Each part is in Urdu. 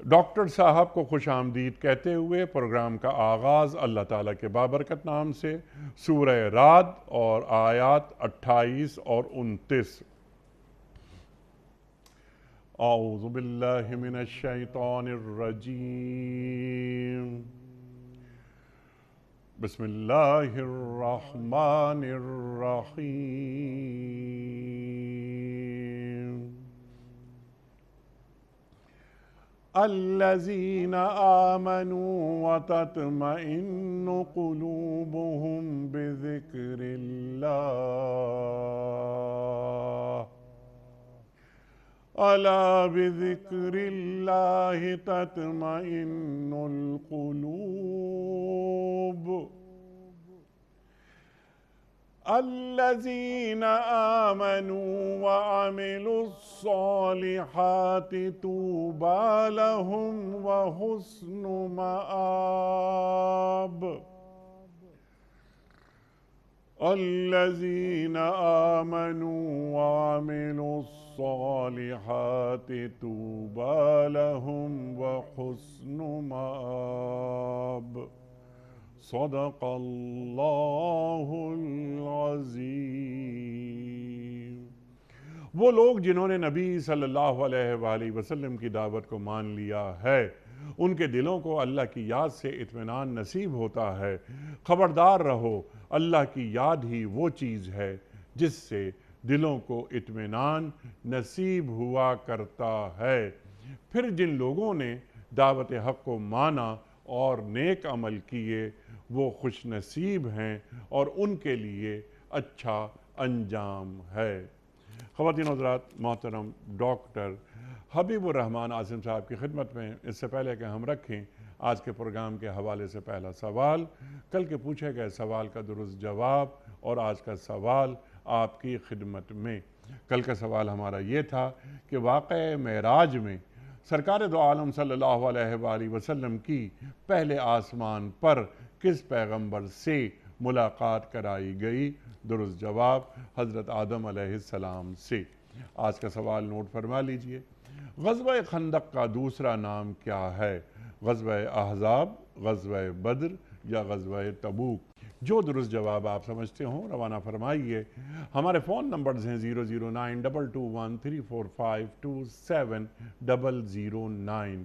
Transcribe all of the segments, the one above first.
ڈاکٹر صاحب کو خوش آمدید کہتے ہوئے پروگرام کا آغاز اللہ تعالیٰ کے بابرکت نام سے، سورہ رعد اور آیات 28 اور 29۔ اعوذ باللہ من الشیطان الرجیم، بسم اللہ الرحمن الرحیم۔ الذین آمنوا وتطمئن قلوبهم بذکر اللہ، الا بذکر اللہ تطمئن القلوب۔ الذین آمنوا وعملوا الصالحات طوبى لهم وحسن مآب۔ الذین آمنوا وعملوا الصالحات طوبى لهم وحسن مآب۔ صدق اللہ العظیم۔ وہ لوگ جنہوں نے نبی صلی اللہ علیہ وآلہ وسلم کی دعوت کو مان لیا ہے، ان کے دلوں کو اللہ کی یاد سے اطمینان نصیب ہوتا ہے۔ خبردار رہو، اللہ کی یاد ہی وہ چیز ہے جس سے دلوں کو اطمینان نصیب ہوا کرتا ہے۔ پھر جن لوگوں نے دعوت حق کو مانا اور نیک عمل کیے، وہ خوش نصیب ہیں اور ان کے لیے اچھا انجام ہے۔ خواتین و حضرات، محترم ڈاکٹر حبیب الرحمان عاصم صاحب کی خدمت میں اس سے پہلے کہ ہم رکھیں آج کے پروگرام کے حوالے سے پہلا سوال، کل کے پوچھے گئے سوال کا درست جواب اور آج کا سوال آپ کی خدمت میں۔ کل کا سوال ہمارا یہ تھا کہ واقعہ معراج میں سرکار دو عالم صلی اللہ علیہ وآلہ وسلم کی پہلے آسمان پر کس پیغمبر سے ملاقات کرائی گئی؟ درست جواب حضرت آدم علیہ السلام سے۔ آج کا سوال نوٹ فرما لیجئے۔ غزوہ خندق کا دوسرا نام کیا ہے؟ غزوہ احزاب، غزوہ بدر یا غزوہ تبوک؟ جو درست جواب آپ سمجھتے ہوں روانہ فرمائیے۔ ہمارے فون نمبرز ہیں 0092213452709۔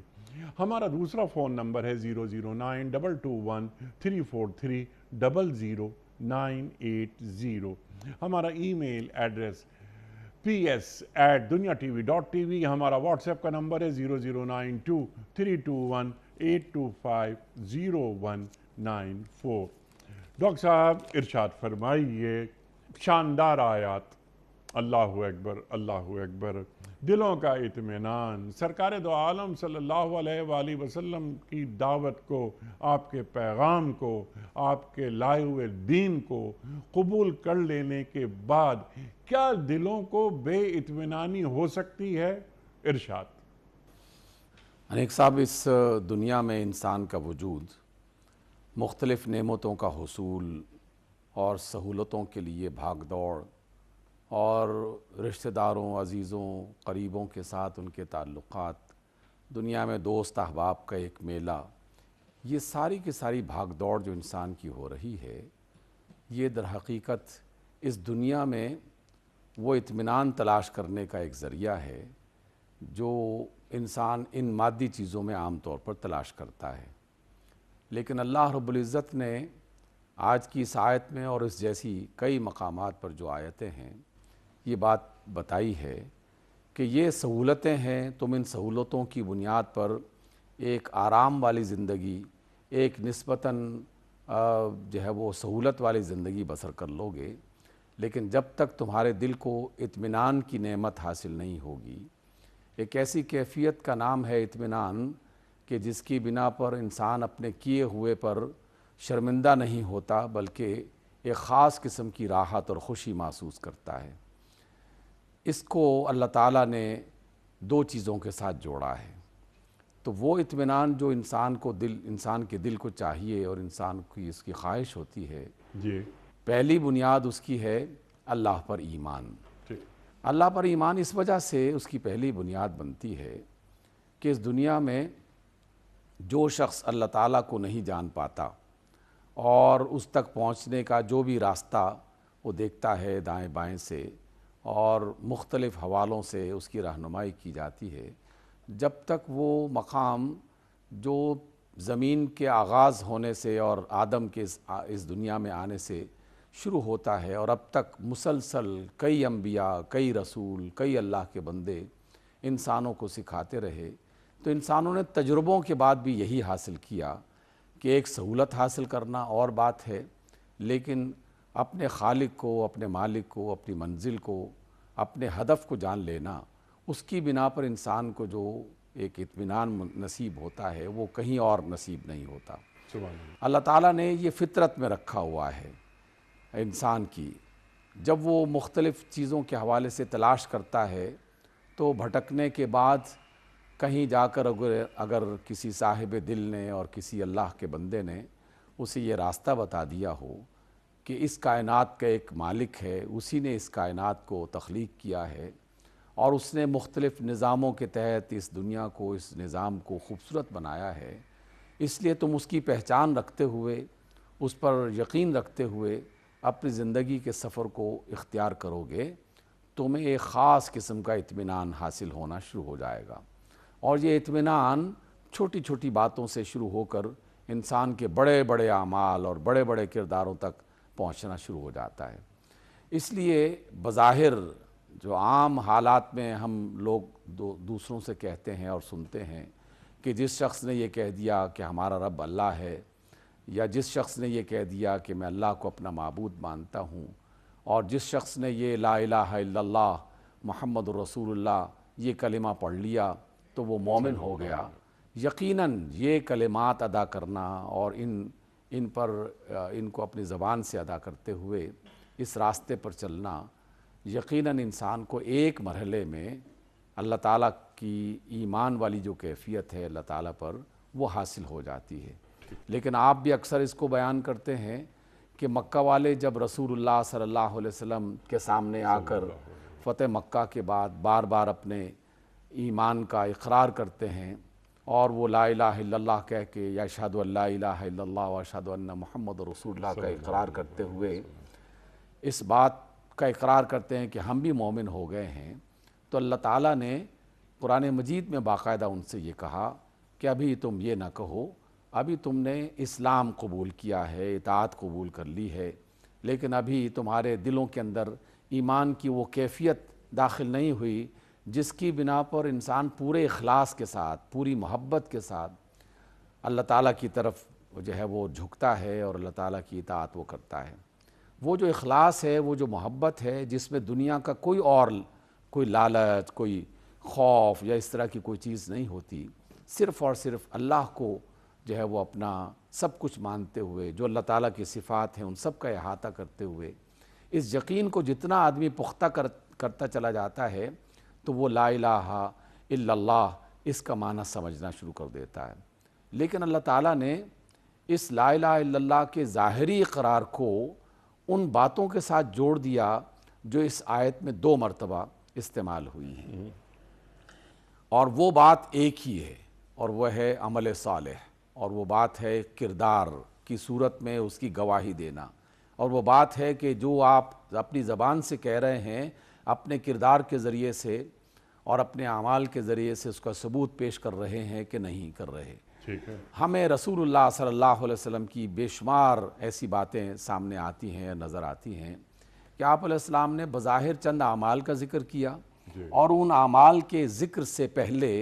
ہمارا دوسرا فون نمبر ہے 0092234300980۔ ہمارا ای میل ایڈریس ps@duniatv.tv۔ ہمارا واٹس ایپ کا نمبر ہے 009232182509194۔ ڈاکٹر صاحب ارشاد فرمائیے، شاندار آیات، اللہ اکبر اللہ اکبر، دلوں کا اطمینان، سرکار دو عالم صلی اللہ علیہ وآلہ وسلم کی دعوت کو، آپ کے پیغام کو، آپ کے لائے ہوئے دین کو قبول کر لینے کے بعد کیا دلوں کو بے اطمینانی ہو سکتی ہے؟ ارشاد۔ انیک صاحب، اس دنیا میں انسان کا وجود مختلف نعمتوں کا حصول اور سہولتوں کے لیے بھاگ دوڑ اور رشتہ داروں، عزیزوں، قریبوں کے ساتھ ان کے تعلقات، دنیا میں دوست احباب کا ایک میلہ، یہ ساری کی ساری بھاگ دوڑ جو انسان کی ہو رہی ہے، یہ در حقیقت اس دنیا میں وہ اطمینان تلاش کرنے کا ایک ذریعہ ہے جو انسان ان مادی چیزوں میں عام طور پر تلاش کرتا ہے۔ لیکن اللہ رب العزت نے آج کی اس آیت میں اور اس جیسی کئی مقامات پر جو آیتیں ہیں، یہ بات بتائی ہے کہ یہ سہولتیں ہیں، تم ان سہولتوں کی بنیاد پر ایک آرام والی زندگی، ایک نسبتاً جو ہے وہ سہولت والی زندگی بسر کر لو گے، لیکن جب تک تمہارے دل کو اطمینان کی نعمت حاصل نہیں ہوگی، ایک ایسی کیفیت کا نام ہے اطمینان کہ جس کی بنا پر انسان اپنے کیے ہوئے پر شرمندہ نہیں ہوتا، بلکہ ایک خاص قسم کی راحت اور خوشی محسوس کرتا ہے۔ اس کو اللہ تعالیٰ نے دو چیزوں کے ساتھ جوڑا ہے۔ تو وہ اطمینان جو انسان کے دل کو چاہیے اور انسان کی اس کی خواہش ہوتی ہے، جی، پہلی بنیاد اس کی ہے اللہ پر ایمان۔ اللہ پر ایمان اس وجہ سے اس کی پہلی بنیاد بنتی ہے کہ اس دنیا میں جو شخص اللہ تعالیٰ کو نہیں جان پاتا اور اس تک پہنچنے کا جو بھی راستہ وہ دیکھتا ہے دائیں بائیں سے اور مختلف حوالوں سے اس کی رہنمائی کی جاتی ہے، جب تک وہ مقام جو زمین کے آغاز ہونے سے اور آدم کے اس دنیا میں آنے سے شروع ہوتا ہے اور اب تک مسلسل کئی انبیاء، کئی رسول، کئی اللہ کے بندے انسانوں کو سکھاتے رہے، تو انسانوں نے تجربوں کے بعد بھی یہی حاصل کیا کہ ایک سہولت حاصل کرنا اور بات ہے، لیکن اپنے خالق کو، اپنے مالک کو، اپنی منزل کو، اپنے ہدف کو جان لینا، اس کی بنا پر انسان کو جو ایک اطمینان نصیب ہوتا ہے وہ کہیں اور نصیب نہیں ہوتا۔ سبحان اللہ۔ اللہ تعالیٰ نے یہ فطرت میں رکھا ہوا ہے انسان کی، جب وہ مختلف چیزوں کے حوالے سے تلاش کرتا ہے تو بھٹکنے کے بعد کہیں جا کر اگر کسی صاحب دل نے اور کسی اللہ کے بندے نے اسے یہ راستہ بتا دیا ہو کہ اس کائنات کا ایک مالک ہے، اسی نے اس کائنات کو تخلیق کیا ہے اور اس نے مختلف نظاموں کے تحت اس دنیا کو، اس نظام کو خوبصورت بنایا ہے، اس لیے تم اس کی پہچان رکھتے ہوئے، اس پر یقین رکھتے ہوئے اپنی زندگی کے سفر کو اختیار کرو گے، تمہیں ایک خاص قسم کا اطمینان حاصل ہونا شروع ہو جائے گا، اور یہ اطمینان چھوٹی چھوٹی باتوں سے شروع ہو کر انسان کے بڑے بڑے اعمال اور بڑے بڑے کرداروں تک پہنچنا شروع ہو جاتا ہے۔ اس لیے بظاہر جو عام حالات میں ہم لوگ دوسروں سے کہتے ہیں اور سنتے ہیں کہ جس شخص نے یہ کہہ دیا کہ ہمارا رب اللہ ہے، یا جس شخص نے یہ کہہ دیا کہ میں اللہ کو اپنا معبود مانتا ہوں، اور جس شخص نے یہ لا الہ الا اللہ محمد الرسول اللہ یہ کلمہ پڑھ لیا تو وہ مومن ہو گیا۔ یقیناً یہ کلمات ادا کرنا اور ان کو اپنی زبان سے ادا کرتے ہوئے اس راستے پر چلنا یقیناً انسان کو ایک مرحلے میں اللہ تعالیٰ کی ایمان والی جو کیفیت ہے اللہ تعالیٰ پر وہ حاصل ہو جاتی ہے۔ لیکن آپ بھی اکثر اس کو بیان کرتے ہیں کہ مکہ والے جب رسول اللہ صلی اللہ علیہ وسلم کے سامنے آ کر فتح مکہ کے بعد بار بار اپنے ایمان کا اقرار کرتے ہیں اور وہ لا الہ الا اللہ کہہ کے یا اشہد ان لا الہ الا اللہ و اشہد ان محمد رسول اللہ کا اقرار کرتے ہوئے اس بات کا اقرار کرتے ہیں کہ ہم بھی مومن ہو گئے ہیں، تو اللہ تعالیٰ نے قرآن مجید میں باقاعدہ ان سے یہ کہا کہ ابھی تم یہ نہ کہو، ابھی تم نے اسلام قبول کیا ہے، اطاعت قبول کر لی ہے، لیکن ابھی تمہارے دلوں کے اندر ایمان کی وہ کیفیت داخل نہیں ہوئی جس کی بنا پر انسان پورے اخلاص کے ساتھ، پوری محبت کے ساتھ اللہ تعالیٰ کی طرف جو ہے وہ جھکتا ہے اور اللہ تعالیٰ کی اطاعت وہ کرتا ہے۔ وہ جو اخلاص ہے، وہ جو محبت ہے جس میں دنیا کا کوئی لالچ، کوئی خوف یا اس طرح کی کوئی چیز نہیں ہوتی، صرف اور صرف اللہ کو جو ہے وہ اپنا سب کچھ مانتے ہوئے، جو اللہ تعالیٰ کی صفات ہیں ان سب کا احاطہ کرتے ہوئے اس یقین کو جتنا آدمی پختہ کرتا چلا جاتا ہے تو وہ لا الہ الا اللہ اس کا معنی سمجھنا شروع کر دیتا ہے۔ لیکن اللہ تعالیٰ نے اس لا الہ الا اللہ کے ظاہری اقرار کو ان باتوں کے ساتھ جوڑ دیا جو اس آیت میں 2 مرتبہ استعمال ہوئی ہیں، اور وہ بات ایک ہی ہے، اور وہ ہے عمل صالح، اور وہ بات ہے کردار کی صورت میں اس کی گواہی دینا، اور وہ بات ہے کہ جو آپ اپنی زبان سے کہہ رہے ہیں اپنے کردار کے ذریعے سے اور اپنے اعمال کے ذریعے سے اس کا ثبوت پیش کر رہے ہیں کہ نہیں کر رہے۔ ٹھیک ہے۔ ہمیں رسول اللہ صلی اللہ علیہ وسلم کی بے شمار ایسی باتیں سامنے آتی ہیں، نظر آتی ہیں کہ آپ علیہ السلام نے بظاہر چند اعمال کا ذکر کیا اور ان اعمال کے ذکر سے پہلے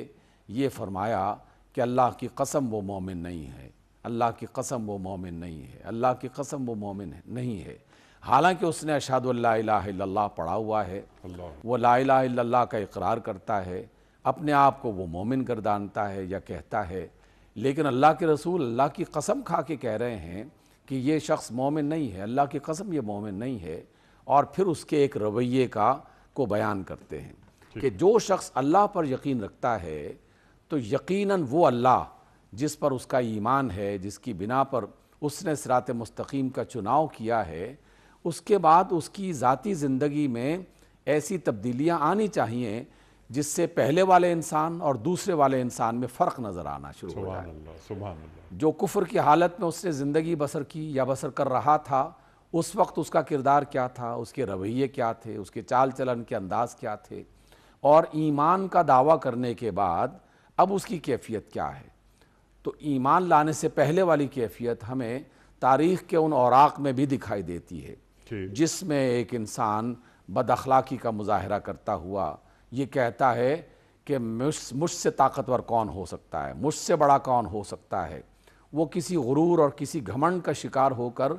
یہ فرمایا کہ اللہ کی قسم وہ مومن نہیں ہے، اللہ کی قسم وہ مومن نہیں ہے، اللہ کی قسم وہ مومن نہیں ہے، حالانکہ اس نے اشہد ان لا الہ الا اللہ پڑھا ہوا ہے، وہ لا الہ الا اللہ کا اقرار کرتا ہے، اپنے آپ کو وہ مومن گردانتا ہے یا کہتا ہے، لیکن اللہ کے رسول اللہ کی قسم کھا کے کہہ رہے ہیں کہ یہ شخص مومن نہیں ہے، اللہ کی قسم یہ مومن نہیں ہے، اور پھر اس کے ایک رویے کو بیان کرتے ہیں کہ جو شخص اللہ پر یقین رکھتا ہے تو یقیناً وہ اللہ جس پر اس کا ایمان ہے، جس کی بنا پر اس نے صراط مستقیم کا چناؤ کیا ہے، اس کے بعد اس کی ذاتی زندگی میں ایسی تبدیلیاں آنی چاہیے جس سے پہلے والے انسان اور دوسرے والے انسان میں فرق نظر آنا شروع ہو سبحان جائے۔ اللہ، سبحان اللہ۔ جو کفر کی حالت میں اس نے زندگی بسر کی یا بسر کر رہا تھا، اس وقت اس کا کردار کیا تھا، اس کے رویے کیا تھے، اس کے چال چلن کے انداز کیا تھے، اور ایمان کا دعویٰ کرنے کے بعد اب اس کی کیفیت کیا ہے۔ تو ایمان لانے سے پہلے والی کیفیت ہمیں تاریخ کے ان اوراق میں بھی دکھائی دیتی ہے، ٹھیک، جس میں ایک انسان بد اخلاقی کا مظاہرہ کرتا ہوا یہ کہتا ہے کہ مجھ سے طاقتور کون ہو سکتا ہے، مجھ سے بڑا کون ہو سکتا ہے۔ وہ کسی غرور اور کسی گھمنڈ کا شکار ہو کر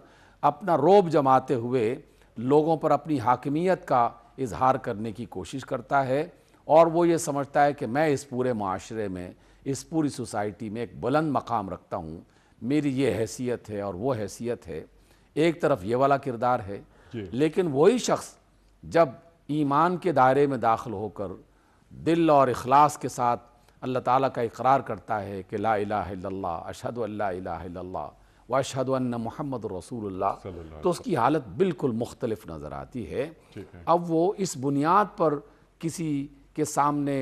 اپنا روب جماتے ہوئے لوگوں پر اپنی حاکمیت کا اظہار کرنے کی کوشش کرتا ہے، اور وہ یہ سمجھتا ہے کہ میں اس پورے معاشرے میں، اس پوری سوسائٹی میں ایک بلند مقام رکھتا ہوں، میری یہ حیثیت ہے اور وہ حیثیت ہے۔ ایک طرف یہ والا کردار ہے، لیکن وہی شخص جب ایمان کے دائرے میں داخل ہو کر دل اور اخلاص کے ساتھ اللہ تعالیٰ کا اقرار کرتا ہے کہ لا الہ الا اللہ، اشہد ان لا الہ الا اللہ واشہد ان محمد رسول اللہ، تو اس کی حالت بالکل مختلف نظر آتی ہے۔ اب وہ اس بنیاد پر کسی کے سامنے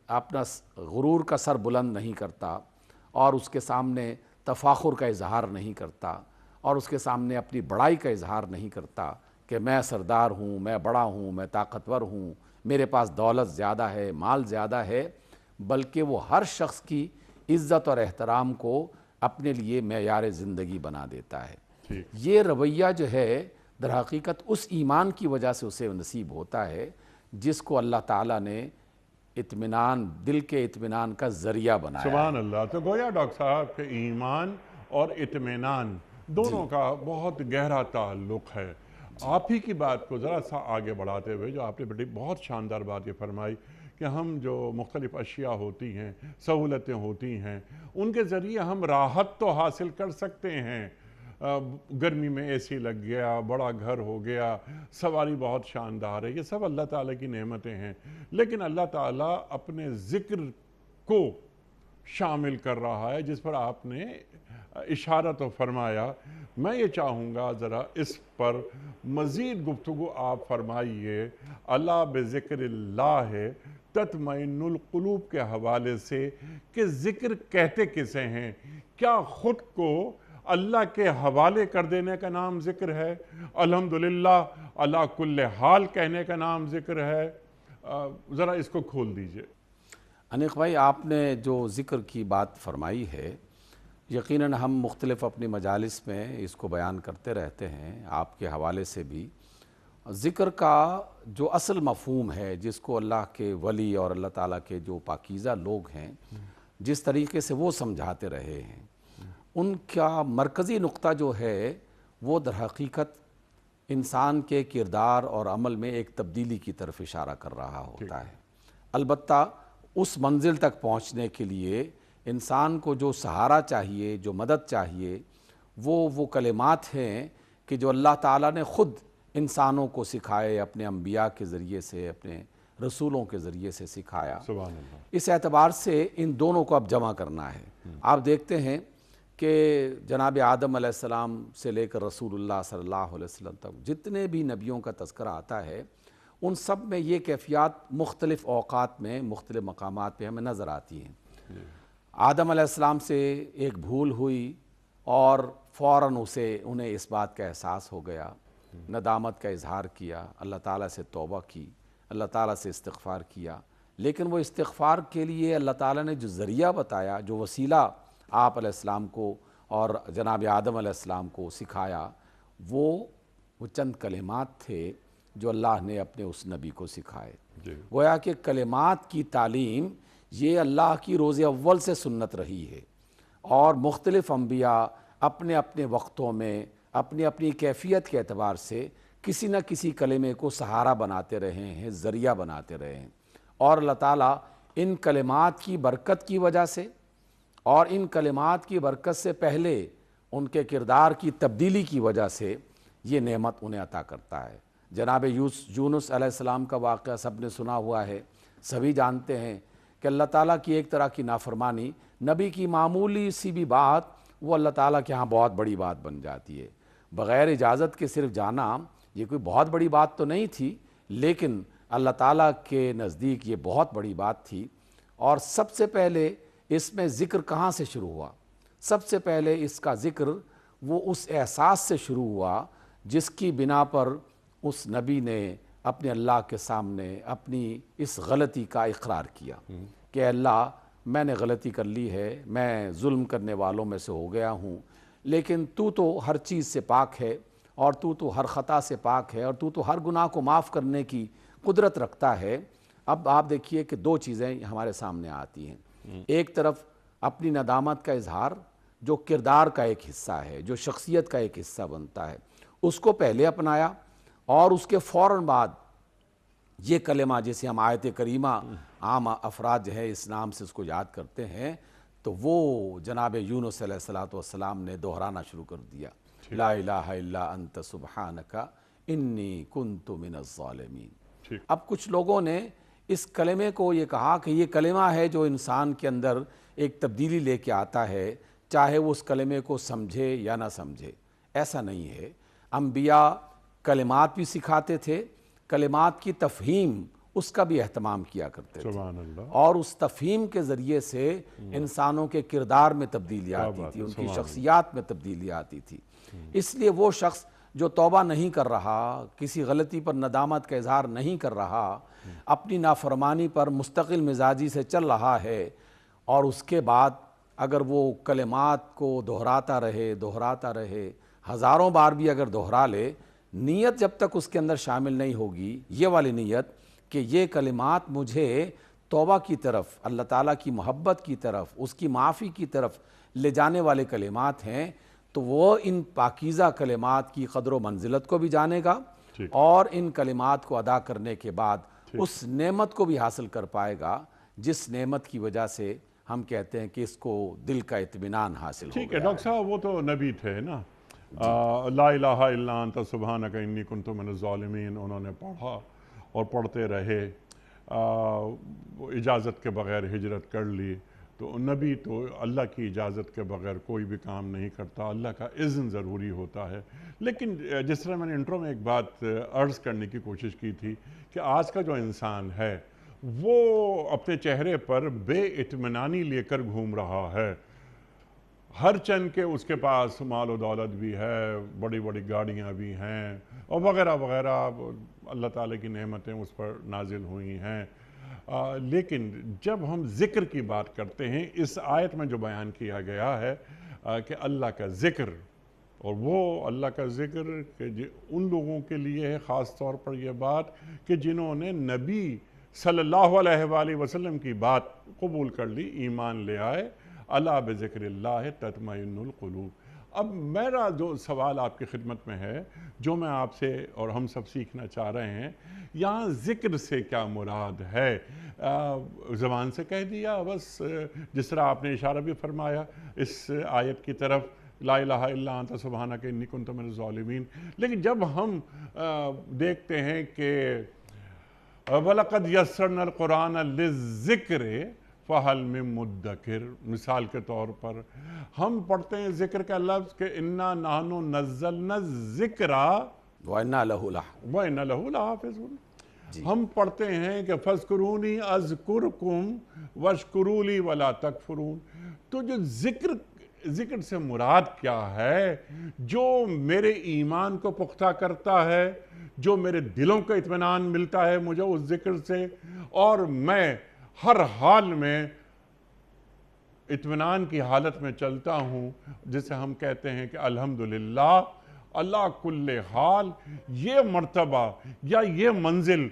اپنا غرور کا سر بلند نہیں کرتا، اور اس کے سامنے تفاخر کا اظہار نہیں کرتا، اور اس کے سامنے اپنی بڑائی کا اظہار نہیں کرتا کہ میں سردار ہوں، میں بڑا ہوں، میں طاقتور ہوں، میرے پاس دولت زیادہ ہے، مال زیادہ ہے، بلکہ وہ ہر شخص کی عزت اور احترام کو اپنے لیے معیار زندگی بنا دیتا ہے۔ یہ رویہ جو ہے در حقیقت اس ایمان کی وجہ سے اسے نصیب ہوتا ہے جس کو اللہ تعالیٰ نے اطمینان، دل کے اطمینان کا ذریعہ بنایا۔ سبحان اللہ۔ تو گویا ڈاکٹر صاحب کہ ایمان اور اطمینان دونوں کا بہت گہرا تعلق ہے۔ آپ ہی کی بات کو ذرا سا آگے بڑھاتے ہوئے جو آپ نے بہت شاندار بات یہ فرمائی کہ ہم جو مختلف اشیاء ہوتی ہیں، سہولتیں ہوتی ہیں، ان کے ذریعے ہم راحت تو حاصل کر سکتے ہیں۔ گرمی میں اے سی لگ گیا، بڑا گھر ہو گیا، سواری بہت شاندار ہے، یہ سب اللہ تعالیٰ کی نعمتیں ہیں، لیکن اللہ تعالیٰ اپنے ذکر کو شامل کر رہا ہے جس پر آپ نے اشارہ تو فرمایا۔ میں یہ چاہوں گا ذرا اس پر مزید گفتگو آپ فرمائیے۔ اللہ بذکر اللہ تطمئن القلوب کے حوالے سے کہ ذکر کہتے کسے ہیں؟ کیا خود کو اللہ کے حوالے کر دینے کا نام ذکر ہے؟ الحمدللہ علی کل حال کہنے کا نام ذکر ہے؟ ذرا اس کو کھول دیجئے۔ انیق بھائی، آپ نے جو ذکر کی بات فرمائی ہے، یقیناً ہم مختلف اپنی مجالس میں اس کو بیان کرتے رہتے ہیں، آپ کے حوالے سے بھی۔ ذکر کا جو اصل مفہوم ہے، جس کو اللہ کے ولی اور اللہ تعالیٰ کے جو پاکیزہ لوگ ہیں جس طریقے سے وہ سمجھاتے رہے ہیں، ان کا مرکزی نقطہ جو ہے وہ در حقیقت انسان کے کردار اور عمل میں ایک تبدیلی کی طرف اشارہ کر رہا ہوتا ہے۔ البتہ اس منزل تک پہنچنے کے لیے انسان کو جو سہارا چاہیے، جو مدد چاہیے، وہ کلمات ہیں کہ جو اللہ تعالیٰ نے خود انسانوں کو سکھائے، اپنے انبیاء کے ذریعے سے، اپنے رسولوں کے ذریعے سے سکھایا۔ سبحان اللہ۔ اس اعتبار سے ان دونوں کو اب جمع کرنا ہے۔ آپ دیکھتے ہیں کہ جناب آدم علیہ السلام سے لے کر رسول اللہ صلی اللہ علیہ وسلم تک جتنے بھی نبیوں کا تذکرہ آتا ہے، ان سب میں یہ کیفیات مختلف اوقات میں، مختلف مقامات پہ ہمیں نظر آتی ہیں۔ آدم علیہ السلام سے ایک بھول ہوئی اور فوراً انہیں اس بات کا احساس ہو گیا، ندامت کا اظہار کیا، اللہ تعالیٰ سے توبہ کی، اللہ تعالیٰ سے استغفار کیا، لیکن وہ استغفار کے لیے اللہ تعالیٰ نے جو ذریعہ بتایا، جو وسیلہ آپ علیہ السلام کو اور جناب آدم علیہ السلام کو سکھایا، وہ چند کلمات تھے جو اللہ نے اپنے اس نبی کو سکھائے۔ گویا کہ کلمات کی تعلیم یہ اللہ کی روز اول سے سنت رہی ہے، اور مختلف انبیاء اپنے اپنے وقتوں میں اپنی اپنی کیفیت کے اعتبار سے کسی نہ کسی کلمے کو سہارا بناتے رہے ہیں، ذریعہ بناتے رہے ہیں، اور اللہ تعالیٰ ان کلمات کی برکت کی وجہ سے اور ان کلمات کی برکت سے پہلے ان کے کردار کی تبدیلی کی وجہ سے یہ نعمت انہیں عطا کرتا ہے۔ جناب یونس علیہ السلام کا واقعہ سب نے سنا ہوا ہے، سبھی جانتے ہیں کہ اللہ تعالیٰ کی ایک طرح کی نافرمانی، نبی کی معمولی سی بھی بات وہ اللہ تعالیٰ کے ہاں بہت بڑی بات بن جاتی ہے۔ بغیر اجازت کے صرف جانا یہ کوئی بہت بڑی بات تو نہیں تھی، لیکن اللہ تعالیٰ کے نزدیک یہ بہت بڑی بات تھی۔ اور سب سے پہلے اس میں ذکر کہاں سے شروع ہوا؟ سب سے پہلے اس کا ذکر وہ اس احساس سے شروع ہوا جس کی بنا پر اس نبی نے اپنے اللہ کے سامنے اپنی اس غلطی کا اقرار کیا کہ اللہ میں نے غلطی کر لی ہے، میں ظلم کرنے والوں میں سے ہو گیا ہوں، لیکن تو ہر چیز سے پاک ہے، اور تو ہر خطا سے پاک ہے، اور تو ہر گناہ کو معاف کرنے کی قدرت رکھتا ہے۔ اب آپ دیکھیے کہ دو چیزیں ہمارے سامنے آتی ہیں، ایک طرف اپنی ندامت کا اظہار جو کردار کا ایک حصہ ہے، جو شخصیت کا ایک حصہ بنتا ہے، اس کو پہلے اپنایا، اور اس کے فوراً بعد یہ کلمہ جسے ہم آیت کریمہ عام افراد جو ہے اس نام سے اس کو یاد کرتے ہیں، تو وہ جناب یونس علیہ السلام نے دہرانا شروع کر دیا، لا الہ الا انت سبحانک انی کنت من الظالمین۔ اب کچھ لوگوں نے اس کلمے کو یہ کہا کہ یہ کلمہ ہے جو انسان کے اندر ایک تبدیلی لے کے آتا ہے، چاہے وہ اس کلمے کو سمجھے یا نہ سمجھے۔ ایسا نہیں ہے، انبیاء کلمات بھی سکھاتے تھے، کلمات کی تفہیم اس کا بھی اہتمام کیا کرتے تھے، سبحان اللہ۔ اور اس تفہیم کے ذریعے سے انسانوں کے کردار میں تبدیلی آتی تھی، ان کی شخصیات میں تبدیلی آتی تھی۔ اس لیے وہ شخص جو توبہ نہیں کر رہا، کسی غلطی پر ندامت کا اظہار نہیں کر رہا، اپنی نافرمانی پر مستقل مزاجی سے چل رہا ہے، اور اس کے بعد اگر وہ کلمات کو دہراتا رہے ہزاروں بار بھی اگر دہرا لے، نیت جب تک اس کے اندر شامل نہیں ہوگی، یہ والی نیت کہ یہ کلمات مجھے توبہ کی طرف، اللہ تعالیٰ کی محبت کی طرف، اس کی معافی کی طرف لے جانے والے کلمات ہیں، تو وہ ان پاکیزہ کلمات کی قدر و منزلت کو بھی جانے گا، اور ان کلمات کو ادا کرنے کے بعد اس نعمت کو بھی حاصل کر پائے گا جس نعمت کی وجہ سے ہم کہتے ہیں کہ اس کو دل کا اطمینان حاصل ہو ٹھیک ہے گیا ڈاکٹر صاحب، وہ تو نبی تھے نا، لا الہ الا انت سبحانک انی کنت من الظالمین، انہوں نے پڑھا اور پڑھتے رہے، اجازت کے بغیر ہجرت کر لی۔ تو نبی تو اللہ کی اجازت کے بغیر کوئی بھی کام نہیں کرتا، اللہ کا اذن ضروری ہوتا ہے۔ لیکن جس طرح میں نے انٹرو میں ایک بات عرض کرنے کی کوشش کی تھی کہ آج کا جو انسان ہے وہ اپنے چہرے پر بے اطمینانی لے کر گھوم رہا ہے، ہر چند کے اس کے پاس مال و دولت بھی ہے، بڑی بڑی گاڑیاں بھی ہیں، اور وغیرہ وغیرہ، اللہ تعالیٰ کی نعمتیں اس پر نازل ہوئی ہیں۔ لیکن جب ہم ذکر کی بات کرتے ہیں، اس آیت میں جو بیان کیا گیا ہے کہ اللہ کا ذکر، اور وہ اللہ کا ذکر کہ ان لوگوں کے لیے ہے خاص طور پر یہ بات کہ جنہوں نے نبی صلی اللہ علیہ وآلہ وسلم کی بات قبول کر لی، ایمان لے آئے، الا بذکر اللہ تطمئن القلوب۔ اب میرا جو سوال آپ کی خدمت میں ہے، جو میں آپ سے اور ہم سب سیکھنا چاہ رہے ہیں، یہاں ذکر سے کیا مراد ہے؟ زبان سے کہہ دیا بس، جس طرح آپ نے اشارہ بھی فرمایا اس آیت کی طرف، لا الہ الا انت سبحانک انی کنت من الظالمین، لیکن جب ہم دیکھتے ہیں کہ وَلَقَدْ يَسَّرْنَا الْقُرْآنَ لِلذِّكْرِ فَهَلْ مِن مُدَّكِرٍ، مثال کے طور پر ہم پڑھتے ہیں ذکر کا لفظ کہ اِنَّا نَحْنُ نَزَّلْنَا الذِّكْرَ وَإِنَّا لَهُ لَحَافِظُونَ، وَإِنَّا لَهُ لَحَافِظُونَ۔ ہم پڑھتے ہیں کہ فَاذْكُرُونِي أَذْكُرْكُمْ وَاشْكُرُوا لِي وَلَا تَكْفُرُونَ۔ تو جو ذکر سے مراد کیا ہے؟ جو میرے ایمان کو پختہ کرتا ہے، جو میرے دلوں کا اطمینان ملتا ہے مجھے اس ذکر سے، اور میں ہر حال میں اطمینان کی حالت میں چلتا ہوں، جسے ہم کہتے ہیں کہ الحمدللہ اللہ کل حال۔ یہ مرتبہ یا یہ منزل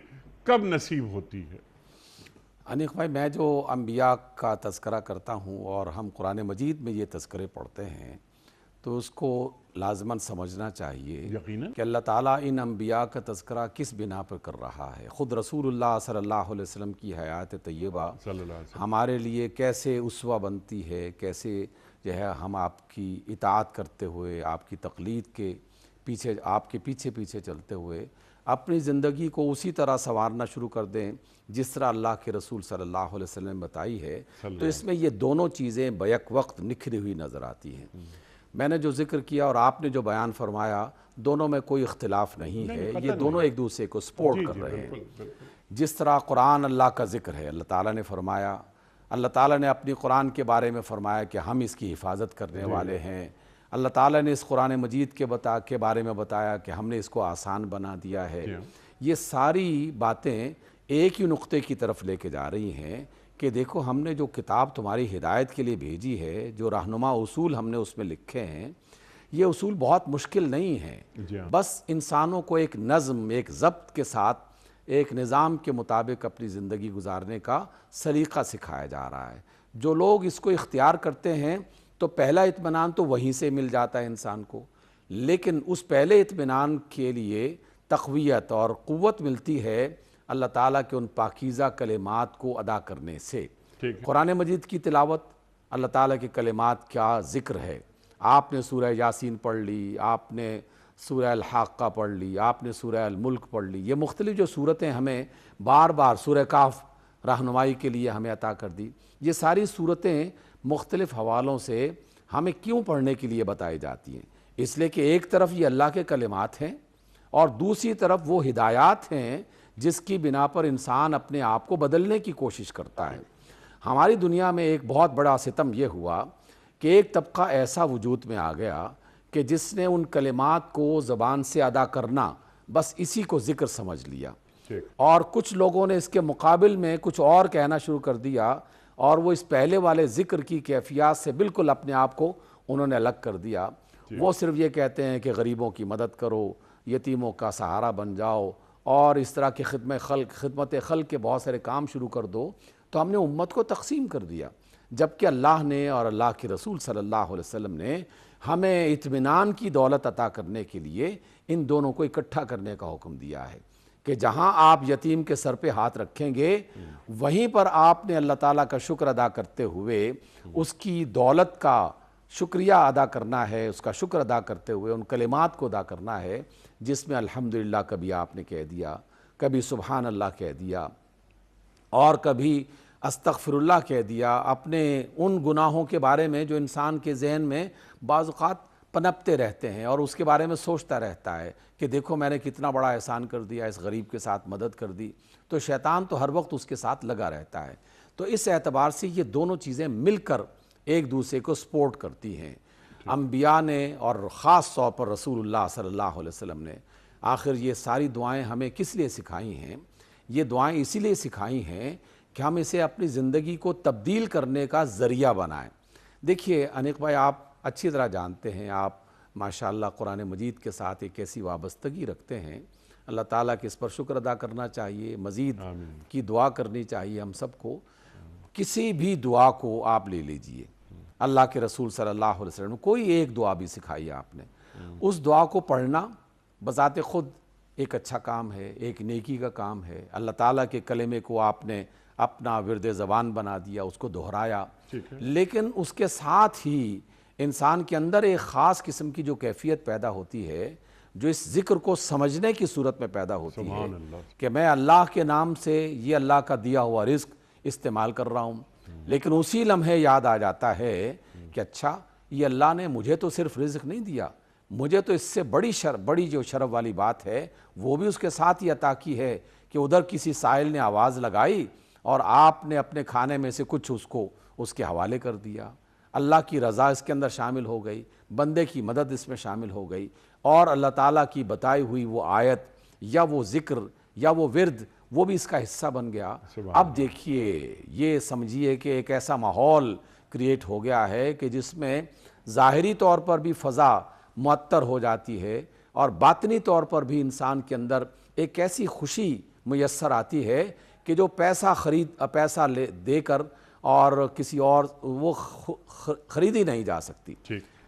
کب نصیب ہوتی ہے؟ انیق بھائی، میں جو انبیاء کا تذکرہ کرتا ہوں اور ہم قرآن مجید میں یہ تذکرے پڑھتے ہیں، تو اس کو لازماً سمجھنا چاہیے یقیناً کہ اللہ تعالیٰ ان انبیاء کا تذکرہ کس بنا پر کر رہا ہے۔ خود رسول اللہ صلی اللہ علیہ وسلم کی حیات طیبہ صلی اللہ علیہ وسلم ہمارے لیے کیسے اسوہ بنتی ہے، کیسے جو ہے ہم آپ کی اطاعت کرتے ہوئے، آپ کی تقلید کے پیچھے، آپ کے پیچھے پیچھے چلتے ہوئے اپنی زندگی کو اسی طرح سنوارنا شروع کر دیں جس طرح اللہ کے رسول صلی اللہ علیہ وسلم نے بتائی ہے، تو اس میں یہ دونوں چیزیں بیک وقت نکھری ہوئی نظر آتی ہیں۔ میں نے جو ذکر کیا اور آپ نے جو بیان فرمایا دونوں میں کوئی اختلاف نہیں ہے، یہ دونوں ایک دوسرے کو سپورٹ کر رہے ہیں۔ جس طرح قرآن اللہ کا ذکر ہے، اللہ تعالیٰ نے فرمایا، اللہ تعالیٰ نے اپنی قرآن کے بارے میں فرمایا کہ ہم اس کی حفاظت کرنے والے ہیں، اللہ تعالیٰ نے اس قرآن مجید کے بارے میں بتایا کہ ہم نے اس کو آسان بنا دیا ہے۔ یہ ساری باتیں ایک ہی نقطے کی طرف لے کے جا رہی ہیں کہ دیکھو ہم نے جو کتاب تمہاری ہدایت کے لیے بھیجی ہے، جو رہنما اصول ہم نے اس میں لکھے ہیں، یہ اصول بہت مشکل نہیں ہیں، بس انسانوں کو ایک نظم، ایک ضبط کے ساتھ، ایک نظام کے مطابق اپنی زندگی گزارنے کا سلیقہ سکھایا جا رہا ہے۔ جو لوگ اس کو اختیار کرتے ہیں تو پہلا اطمینان تو وہیں سے مل جاتا ہے انسان کو، لیکن اس پہلے اطمینان کے لیے تقویت اور قوت ملتی ہے اللہ تعالیٰ کے ان پاکیزہ کلمات کو ادا کرنے سے۔ قرآن مجید کی تلاوت، اللہ تعالیٰ کے کلمات کا ذکر ہے۔ آپ نے سورہ یاسین پڑھ لی، آپ نے سورہ الحاقہ پڑھ لی، آپ نے سورہ الملک پڑھ لی، یہ مختلف جو صورتیں ہمیں بار بار، سورہ کاف رہنمائی کے لیے ہمیں عطا کر دی، یہ ساری صورتیں مختلف حوالوں سے ہمیں کیوں پڑھنے کے لیے بتائی جاتی ہیں؟ اس لیے کہ ایک طرف یہ اللہ کے کلمات ہیں اور دوسری طرف وہ ہدایات ہیں جس کی بنا پر انسان اپنے آپ کو بدلنے کی کوشش کرتا ہے۔ ہماری دنیا میں ایک بہت بڑا ستم یہ ہوا کہ ایک طبقہ ایسا وجود میں آ گیا کہ جس نے ان کلمات کو زبان سے ادا کرنا، بس اسی کو ذکر سمجھ لیا، اور کچھ لوگوں نے اس کے مقابل میں کچھ اور کہنا شروع کر دیا، اور وہ اس پہلے والے ذکر کی کیفیات سے بالکل اپنے آپ کو انہوں نے الگ کر دیا۔ وہ صرف یہ کہتے ہیں کہ غریبوں کی مدد کرو، یتیموں کا سہارا بن جاؤ، اور اس طرح کی خدمت خلق کے بہت سارے کام شروع کر دو۔ تو ہم نے امت کو تقسیم کر دیا، جبکہ اللہ نے اور اللہ کے رسول صلی اللہ علیہ وسلم نے ہمیں اطمینان کی دولت عطا کرنے کے لیے ان دونوں کو اکٹھا کرنے کا حکم دیا ہے کہ جہاں آپ یتیم کے سر پہ ہاتھ رکھیں گے، وہیں پر آپ نے اللہ تعالیٰ کا شکر ادا کرتے ہوئے اس کی دولت کا شکریہ ادا کرنا ہے، اس کا شکر ادا کرتے ہوئے ان کلمات کو ادا کرنا ہے جس میں الحمدللہ کبھی آپ نے کہہ دیا، کبھی سبحان اللہ کہہ دیا، اور کبھی استغفر اللہ کہہ دیا، اپنے ان گناہوں کے بارے میں جو انسان کے ذہن میں بعض اوقات پنپتے رہتے ہیں اور اس کے بارے میں سوچتا رہتا ہے کہ دیکھو میں نے کتنا بڑا احسان کر دیا، اس غریب کے ساتھ مدد کر دی، تو شیطان تو ہر وقت اس کے ساتھ لگا رہتا ہے۔ تو اس اعتبار سے یہ دونوں چیزیں مل کر ایک دوسرے کو سپورٹ کرتی ہیں۔ انبیاء نے اور خاص طور پر رسول اللہ صلی اللہ علیہ وسلم نے آخر یہ ساری دعائیں ہمیں کس لیے سکھائی ہیں؟ یہ دعائیں اسی لیے سکھائی ہیں کہ ہم اسے اپنی زندگی کو تبدیل کرنے کا ذریعہ بنائیں۔ دیکھیے انیق بھائی، آپ اچھی طرح جانتے ہیں، آپ ماشاءاللہ قرآن مجید کے ساتھ ایک ایسی وابستگی رکھتے ہیں، اللہ تعالیٰ کے اس پر شکر ادا کرنا چاہیے، مزید کی دعا کرنی چاہیے ہم سب کو۔ کسی بھی دعا کو آپ لے لیجئے، اللہ کے رسول صلی اللہ علیہ وسلم نے کوئی ایک دعا بھی سکھائی آپ نے، اس دعا کو پڑھنا بذات خود ایک اچھا کام ہے، ایک نیکی کا کام ہے۔ اللہ تعالیٰ کے کلمے کو آپ نے اپنا ورد زبان بنا دیا، اس کو دہرایا، لیکن اس کے ساتھ ہی انسان کے اندر ایک خاص قسم کی جو کیفیت پیدا ہوتی ہے، جو اس ذکر کو سمجھنے کی صورت میں پیدا ہوتی ہے کہ میں اللہ کے نام سے یہ اللہ کا دیا ہوا رزق استعمال کر رہا ہوں، لیکن اسی لمحے یاد آ جاتا ہے کہ اچھا یہ اللہ نے مجھے تو صرف رزق نہیں دیا، مجھے تو اس سے بڑی جو شرف والی بات ہے وہ بھی اس کے ساتھ ہی عطا کی ہے کہ ادھر کسی سائل نے آواز لگائی اور آپ نے اپنے کھانے میں سے کچھ اس کے حوالے کر دیا۔ اللہ کی رضا اس کے اندر شامل ہو گئی، بندے کی مدد اس میں شامل ہو گئی، اور اللہ تعالیٰ کی بتائی ہوئی وہ آیت یا وہ ذکر یا وہ ورد وہ بھی اس کا حصہ بن گیا۔ اب دیکھیے، یہ سمجھیے کہ ایک ایسا ماحول کریٹ ہو گیا ہے کہ جس میں ظاہری طور پر بھی فضا معطر ہو جاتی ہے اور باطنی طور پر بھی انسان کے اندر ایک ایسی خوشی میسر آتی ہے کہ جو پیسہ دے کر اور کسی اور وہ خریدی نہیں جا سکتی۔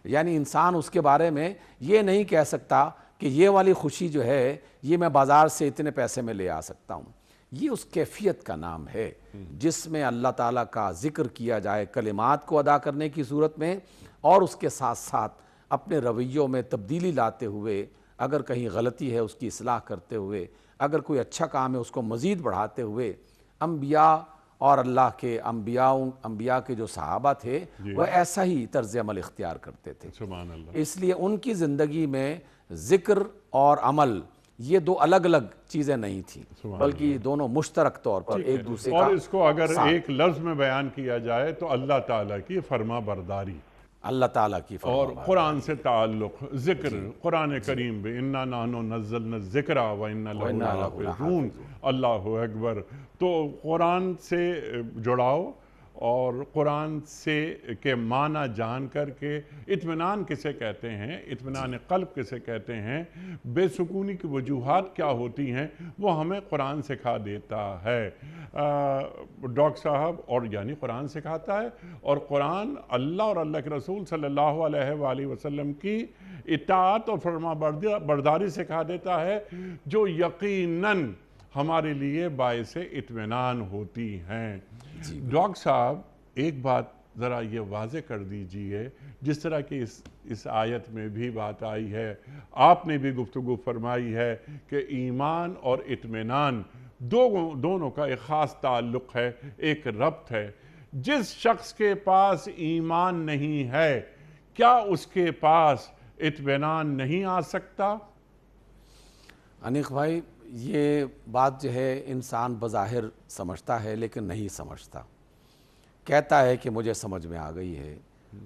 یعنی انسان اس کے بارے میں یہ نہیں کہہ سکتا کہ یہ والی خوشی جو ہے یہ میں بازار سے اتنے پیسے میں لے آ سکتا ہوں۔ یہ اس کیفیت کا نام ہے جس میں اللہ تعالیٰ کا ذکر کیا جائے کلمات کو ادا کرنے کی صورت میں، اور اس کے ساتھ ساتھ اپنے رویوں میں تبدیلی لاتے ہوئے، اگر کہیں غلطی ہے اس کی اصلاح کرتے ہوئے، اگر کوئی اچھا کام ہے اس کو مزید بڑھاتے ہوئے۔ انبیاء اور اللہ کے انبیاء کے جو صحابہ تھے وہ ایسا ہی طرز عمل اختیار کرتے تھے. سبحان اللہ. اس لیے ان کی زندگی میں ذکر اور عمل یہ دو الگ الگ چیزیں نہیں تھیں, بلکہ یہ دونوں مشترک طور پر ایک دوسرے کا اور اس کو اگر ایک لفظ میں بیان کیا جائے تو اللہ تعالیٰ کی فرما برداری, اللہ تعالیٰ کی اور قرآن سے تعلق, ذکر, قرآن کریم بھی اِنَّا نَحْنُ نَزَّلْنَا الذِّكْرَ وَإِنَّا لَهُ لَحَافِظُونَ, اللہ اکبر. تو قرآن سے جڑاؤ اور قرآن سے کے معنی جان کر کے اطمینان کسے کہتے ہیں, اطمینان قلب کسے کہتے ہیں, بے سکونی کی وجوہات کیا ہوتی ہیں, وہ ہمیں قرآن سکھا دیتا ہے. ڈاکٹر صاحب, اور یعنی قرآن سکھاتا ہے, اور قرآن اللہ اور اللہ کے رسول صلی اللہ علیہ وآلہ وسلم کی اطاعت اور فرما برداری سکھا دیتا ہے, جو یقیناً ہمارے لیے باعث اطمینان ہوتی ہیں. ڈاکٹر صاحب, ایک بات ذرا یہ واضح کر دیجئے, جس طرح کہ اس آیت میں بھی بات آئی ہے, آپ نے بھی گفتگو فرمائی ہے کہ ایمان اور اطمینان دونوں کا ایک خاص تعلق ہے, ایک ربط ہے. جس شخص کے پاس ایمان نہیں ہے, کیا اس کے پاس اطمینان نہیں آ سکتا؟ انیق بھائی, یہ بات جو ہے انسان بظاہر سمجھتا ہے لیکن نہیں سمجھتا. کہتا ہے کہ مجھے سمجھ میں آ گئی ہے,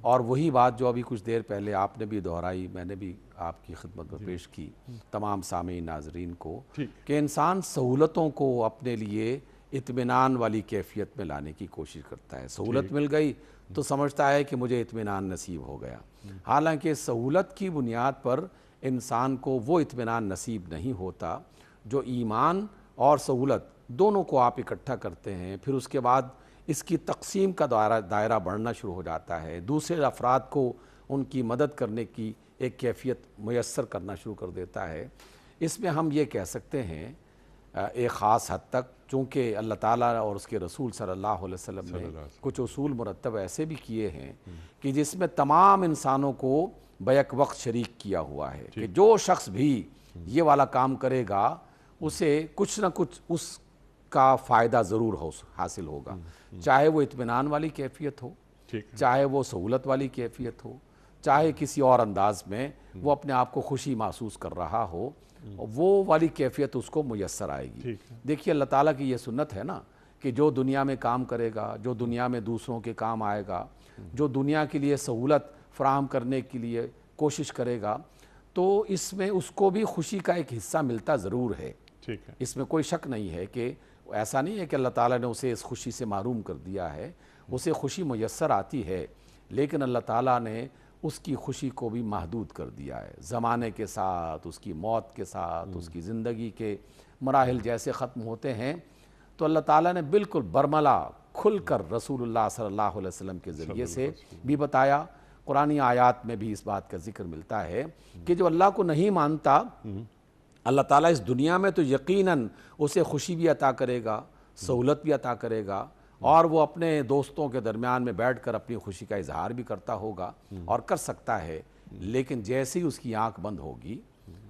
اور وہی بات جو ابھی کچھ دیر پہلے آپ نے بھی دہرائی, میں نے بھی آپ کی خدمت میں پیش کی تمام سامعین ناظرین کو, کہ انسان سہولتوں کو اپنے لیے اطمینان والی کیفیت میں لانے کی کوشش کرتا ہے. سہولت مل گئی تو سمجھتا ہے کہ مجھے اطمینان نصیب ہو گیا, حالانکہ سہولت کی بنیاد پر انسان کو وہ اطمینان نصیب نہیں ہوتا جو ایمان اور سہولت دونوں کو آپ اکٹھا کرتے ہیں. پھر اس کے بعد اس کی تقسیم کا دائرہ بڑھنا شروع ہو جاتا ہے, دوسرے افراد کو ان کی مدد کرنے کی ایک کیفیت میسر کرنا شروع کر دیتا ہے. اس میں ہم یہ کہہ سکتے ہیں ایک خاص حد تک, چونکہ اللہ تعالیٰ اور اس کے رسول صلی اللہ علیہ وسلم نے کچھ اصول مرتب ایسے بھی کیے ہیں کہ جس میں تمام انسانوں کو بیک وقت شریک کیا ہوا ہے, کہ جو شخص بھی یہ والا کام کرے گا اسے کچھ نہ کچھ اس کا فائدہ ضرور حاصل ہوگا, چاہے وہ اطمینان والی کیفیت ہو, چاہے وہ سہولت والی کیفیت ہو, چاہے کسی اور انداز میں وہ اپنے آپ کو خوشی محسوس کر رہا ہو, وہ والی کیفیت اس کو میسر آئے گی. دیکھیے اللہ تعالیٰ کی یہ سنت ہے نا, کہ جو دنیا میں کام کرے گا, جو دنیا میں دوسروں کے کام آئے گا, جو دنیا کے لیے سہولت فراہم کرنے کے لیے کوشش کرے گا, تو اس میں اس کو بھی خوشی کا ایک حصہ ملتا ضرور ہے. اس میں کوئی شک نہیں ہے کہ ایسا نہیں ہے کہ اللہ تعالیٰ نے اسے اس خوشی سے محروم کر دیا ہے, اسے خوشی میسر آتی ہے, لیکن اللہ تعالیٰ نے اس کی خوشی کو بھی محدود کر دیا ہے. زمانے کے ساتھ, اس کی موت کے ساتھ, اس کی زندگی کے مراحل جیسے ختم ہوتے ہیں, تو اللہ تعالیٰ نے بالکل برملا کھل کر رسول اللہ صلی اللہ علیہ وسلم کے ذریعے سے بھی بتایا. قرآنی آیات میں بھی اس بات کا ذکر ملتا ہے کہ جو اللہ کو نہیں مانتا, اللہ تعالیٰ اس دنیا میں تو یقیناً اسے خوشی بھی عطا کرے گا, سہولت بھی عطا کرے گا, اور وہ اپنے دوستوں کے درمیان میں بیٹھ کر اپنی خوشی کا اظہار بھی کرتا ہوگا اور کر سکتا ہے. لیکن جیسے ہی اس کی آنکھ بند ہوگی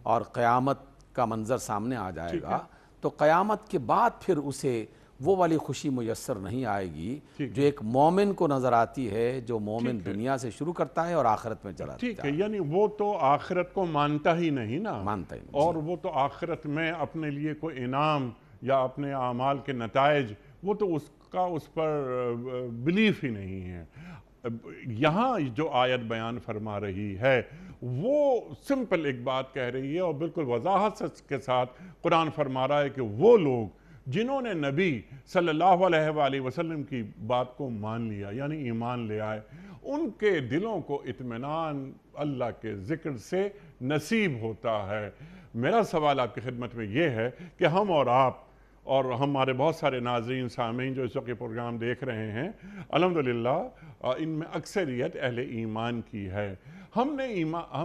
اور قیامت کا منظر سامنے آ جائے گا, تو قیامت کے بعد پھر اسے وہ والی خوشی میسر نہیں آئے گی جو ایک مومن کو نظر آتی ہے, جو مومن دنیا سے شروع کرتا ہے اور آخرت میں چلا جاتا ہے. ٹھیک ہے, یعنی وہ تو آخرت کو مانتا ہی نہیں نا, مانتا ہی نہیں, اور وہ تو آخرت میں اپنے لیے کوئی انعام یا اپنے اعمال کے نتائج, وہ تو اس پر بلیف ہی نہیں ہے. یہاں جو آیت بیان فرما رہی ہے وہ سمپل ایک بات کہہ رہی ہے, اور بالکل وضاحت کے ساتھ قرآن فرما رہا ہے کہ وہ لوگ جنہوں نے نبی صلی اللہ علیہ وآلہ وسلم کی بات کو مان لیا, یعنی ایمان لے آئے, ان کے دلوں کو اطمینان اللہ کے ذکر سے نصیب ہوتا ہے. میرا سوال آپ کی خدمت میں یہ ہے کہ ہم اور آپ اور ہمارے بہت سارے ناظرین سامعین جو اس وقت پروگرام دیکھ رہے ہیں, الحمدللہ ان میں اکثریت اہل ایمان کی ہے. ہم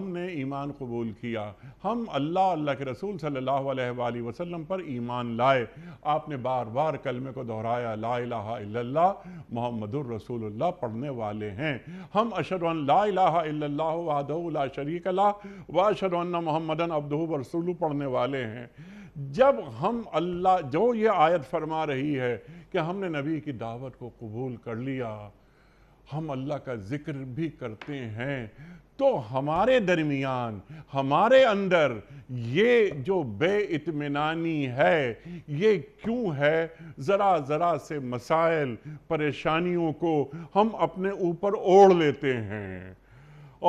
نے ایمان قبول کیا, ہم اللہ کے رسول صلی اللہ علیہ وآلہ وسلم پر ایمان لائے. آپ نے بار بار کلمے کو دہرایا, لا الہ الا اللہ محمد الرسول اللہ پڑھنے والے ہیں. ہم اشہد ان لا الہ الا اللہ وحدہ لا شریک لہ واشہد ان محمدًا عبدہ ورسولہ پڑھنے والے ہیں. جب ہم اللہ جو یہ آیت فرما رہی ہے کہ ہم نے نبی کی دعوت کو قبول کر لیا، ہم اللہ کا ذکر بھی کرتے ہیں، تو ہمارے درمیان، ہمارے اندر یہ جو بے اطمینانی ہے یہ کیوں ہے؟ ذرا ذرا سے مسائل، پریشانیوں کو ہم اپنے اوپر اوڑھ لیتے ہیں۔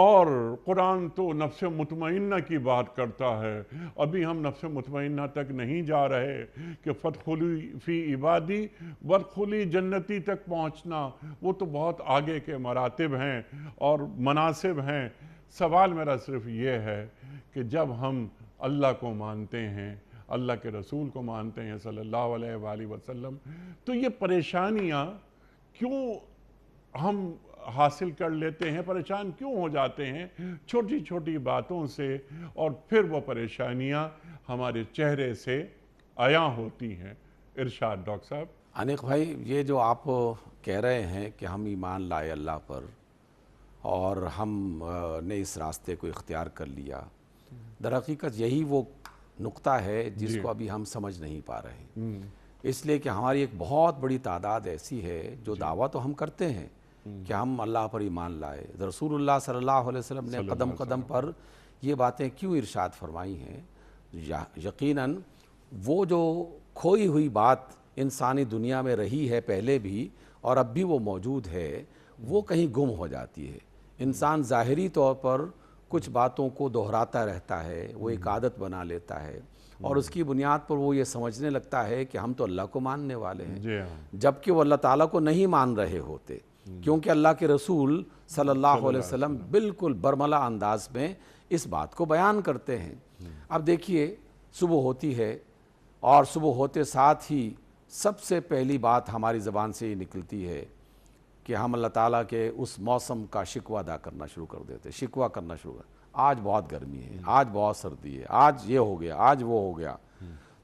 اور قرآن تو نفس مطمئنہ کی بات کرتا ہے، ابھی ہم نفس مطمئنہ تک نہیں جا رہے کہ فادخلوا فی عبادی وادخلی جنتی تک پہنچنا، وہ تو بہت آگے کے مراتب ہیں اور مناصب ہیں۔ سوال میرا صرف یہ ہے کہ جب ہم اللہ کو مانتے ہیں، اللہ کے رسول کو مانتے ہیں صلی اللہ علیہ وآلہ وسلم، تو یہ پریشانیاں کیوں ہم حاصل کر لیتے ہیں، پریشان کیوں ہو جاتے ہیں چھوٹی چھوٹی باتوں سے، اور پھر وہ پریشانیاں ہمارے چہرے سے عیاں ہوتی ہیں؟ ارشاد ڈاکٹر صاحب۔ انیق بھائی، یہ جو آپ کہہ رہے ہیں کہ ہم ایمان لائے اللہ پر اور ہم نے اس راستے کو اختیار کر لیا، در حقیقت یہی وہ نقطہ ہے جس کو ابھی ہم سمجھ نہیں پا رہے، اس لیے کہ ہماری ایک بہت بڑی تعداد ایسی ہے جو دعویٰ تو ہم کرتے ہیں کہ ہم اللہ پر ایمان لائے، رسول اللہ صلی اللہ علیہ وسلم نے قدم قدم پر یہ باتیں کیوں ارشاد فرمائی ہیں؟ یقیناً وہ جو کھوئی ہوئی بات انسانی دنیا میں رہی ہے پہلے بھی اور اب بھی وہ موجود ہے، وہ کہیں گم ہو جاتی ہے۔ انسان ظاہری طور پر کچھ باتوں کو دہراتا رہتا ہے، وہ ایک عادت بنا لیتا ہے، اور اس کی بنیاد پر وہ یہ سمجھنے لگتا ہے کہ ہم تو اللہ کو ماننے والے ہیں، جبکہ وہ اللہ تعالیٰ کو نہیں مان رہے ہوتے، کیونکہ اللہ کے رسول صلی اللہ علیہ وسلم بالکل برملا انداز میں اس بات کو بیان کرتے ہیں۔ اب دیکھیے، صبح ہوتی ہے اور صبح ہوتے ساتھ ہی سب سے پہلی بات ہماری زبان سے یہ نکلتی ہے کہ ہم اللہ تعالیٰ کے اس موسم کا شکوہ ادا کرنا شروع کر دیتے، شکوہ کرنا شروع کر، آج بہت گرمی ہے، آج بہت سردی ہے، آج یہ ہو گیا، آج وہ ہو گیا۔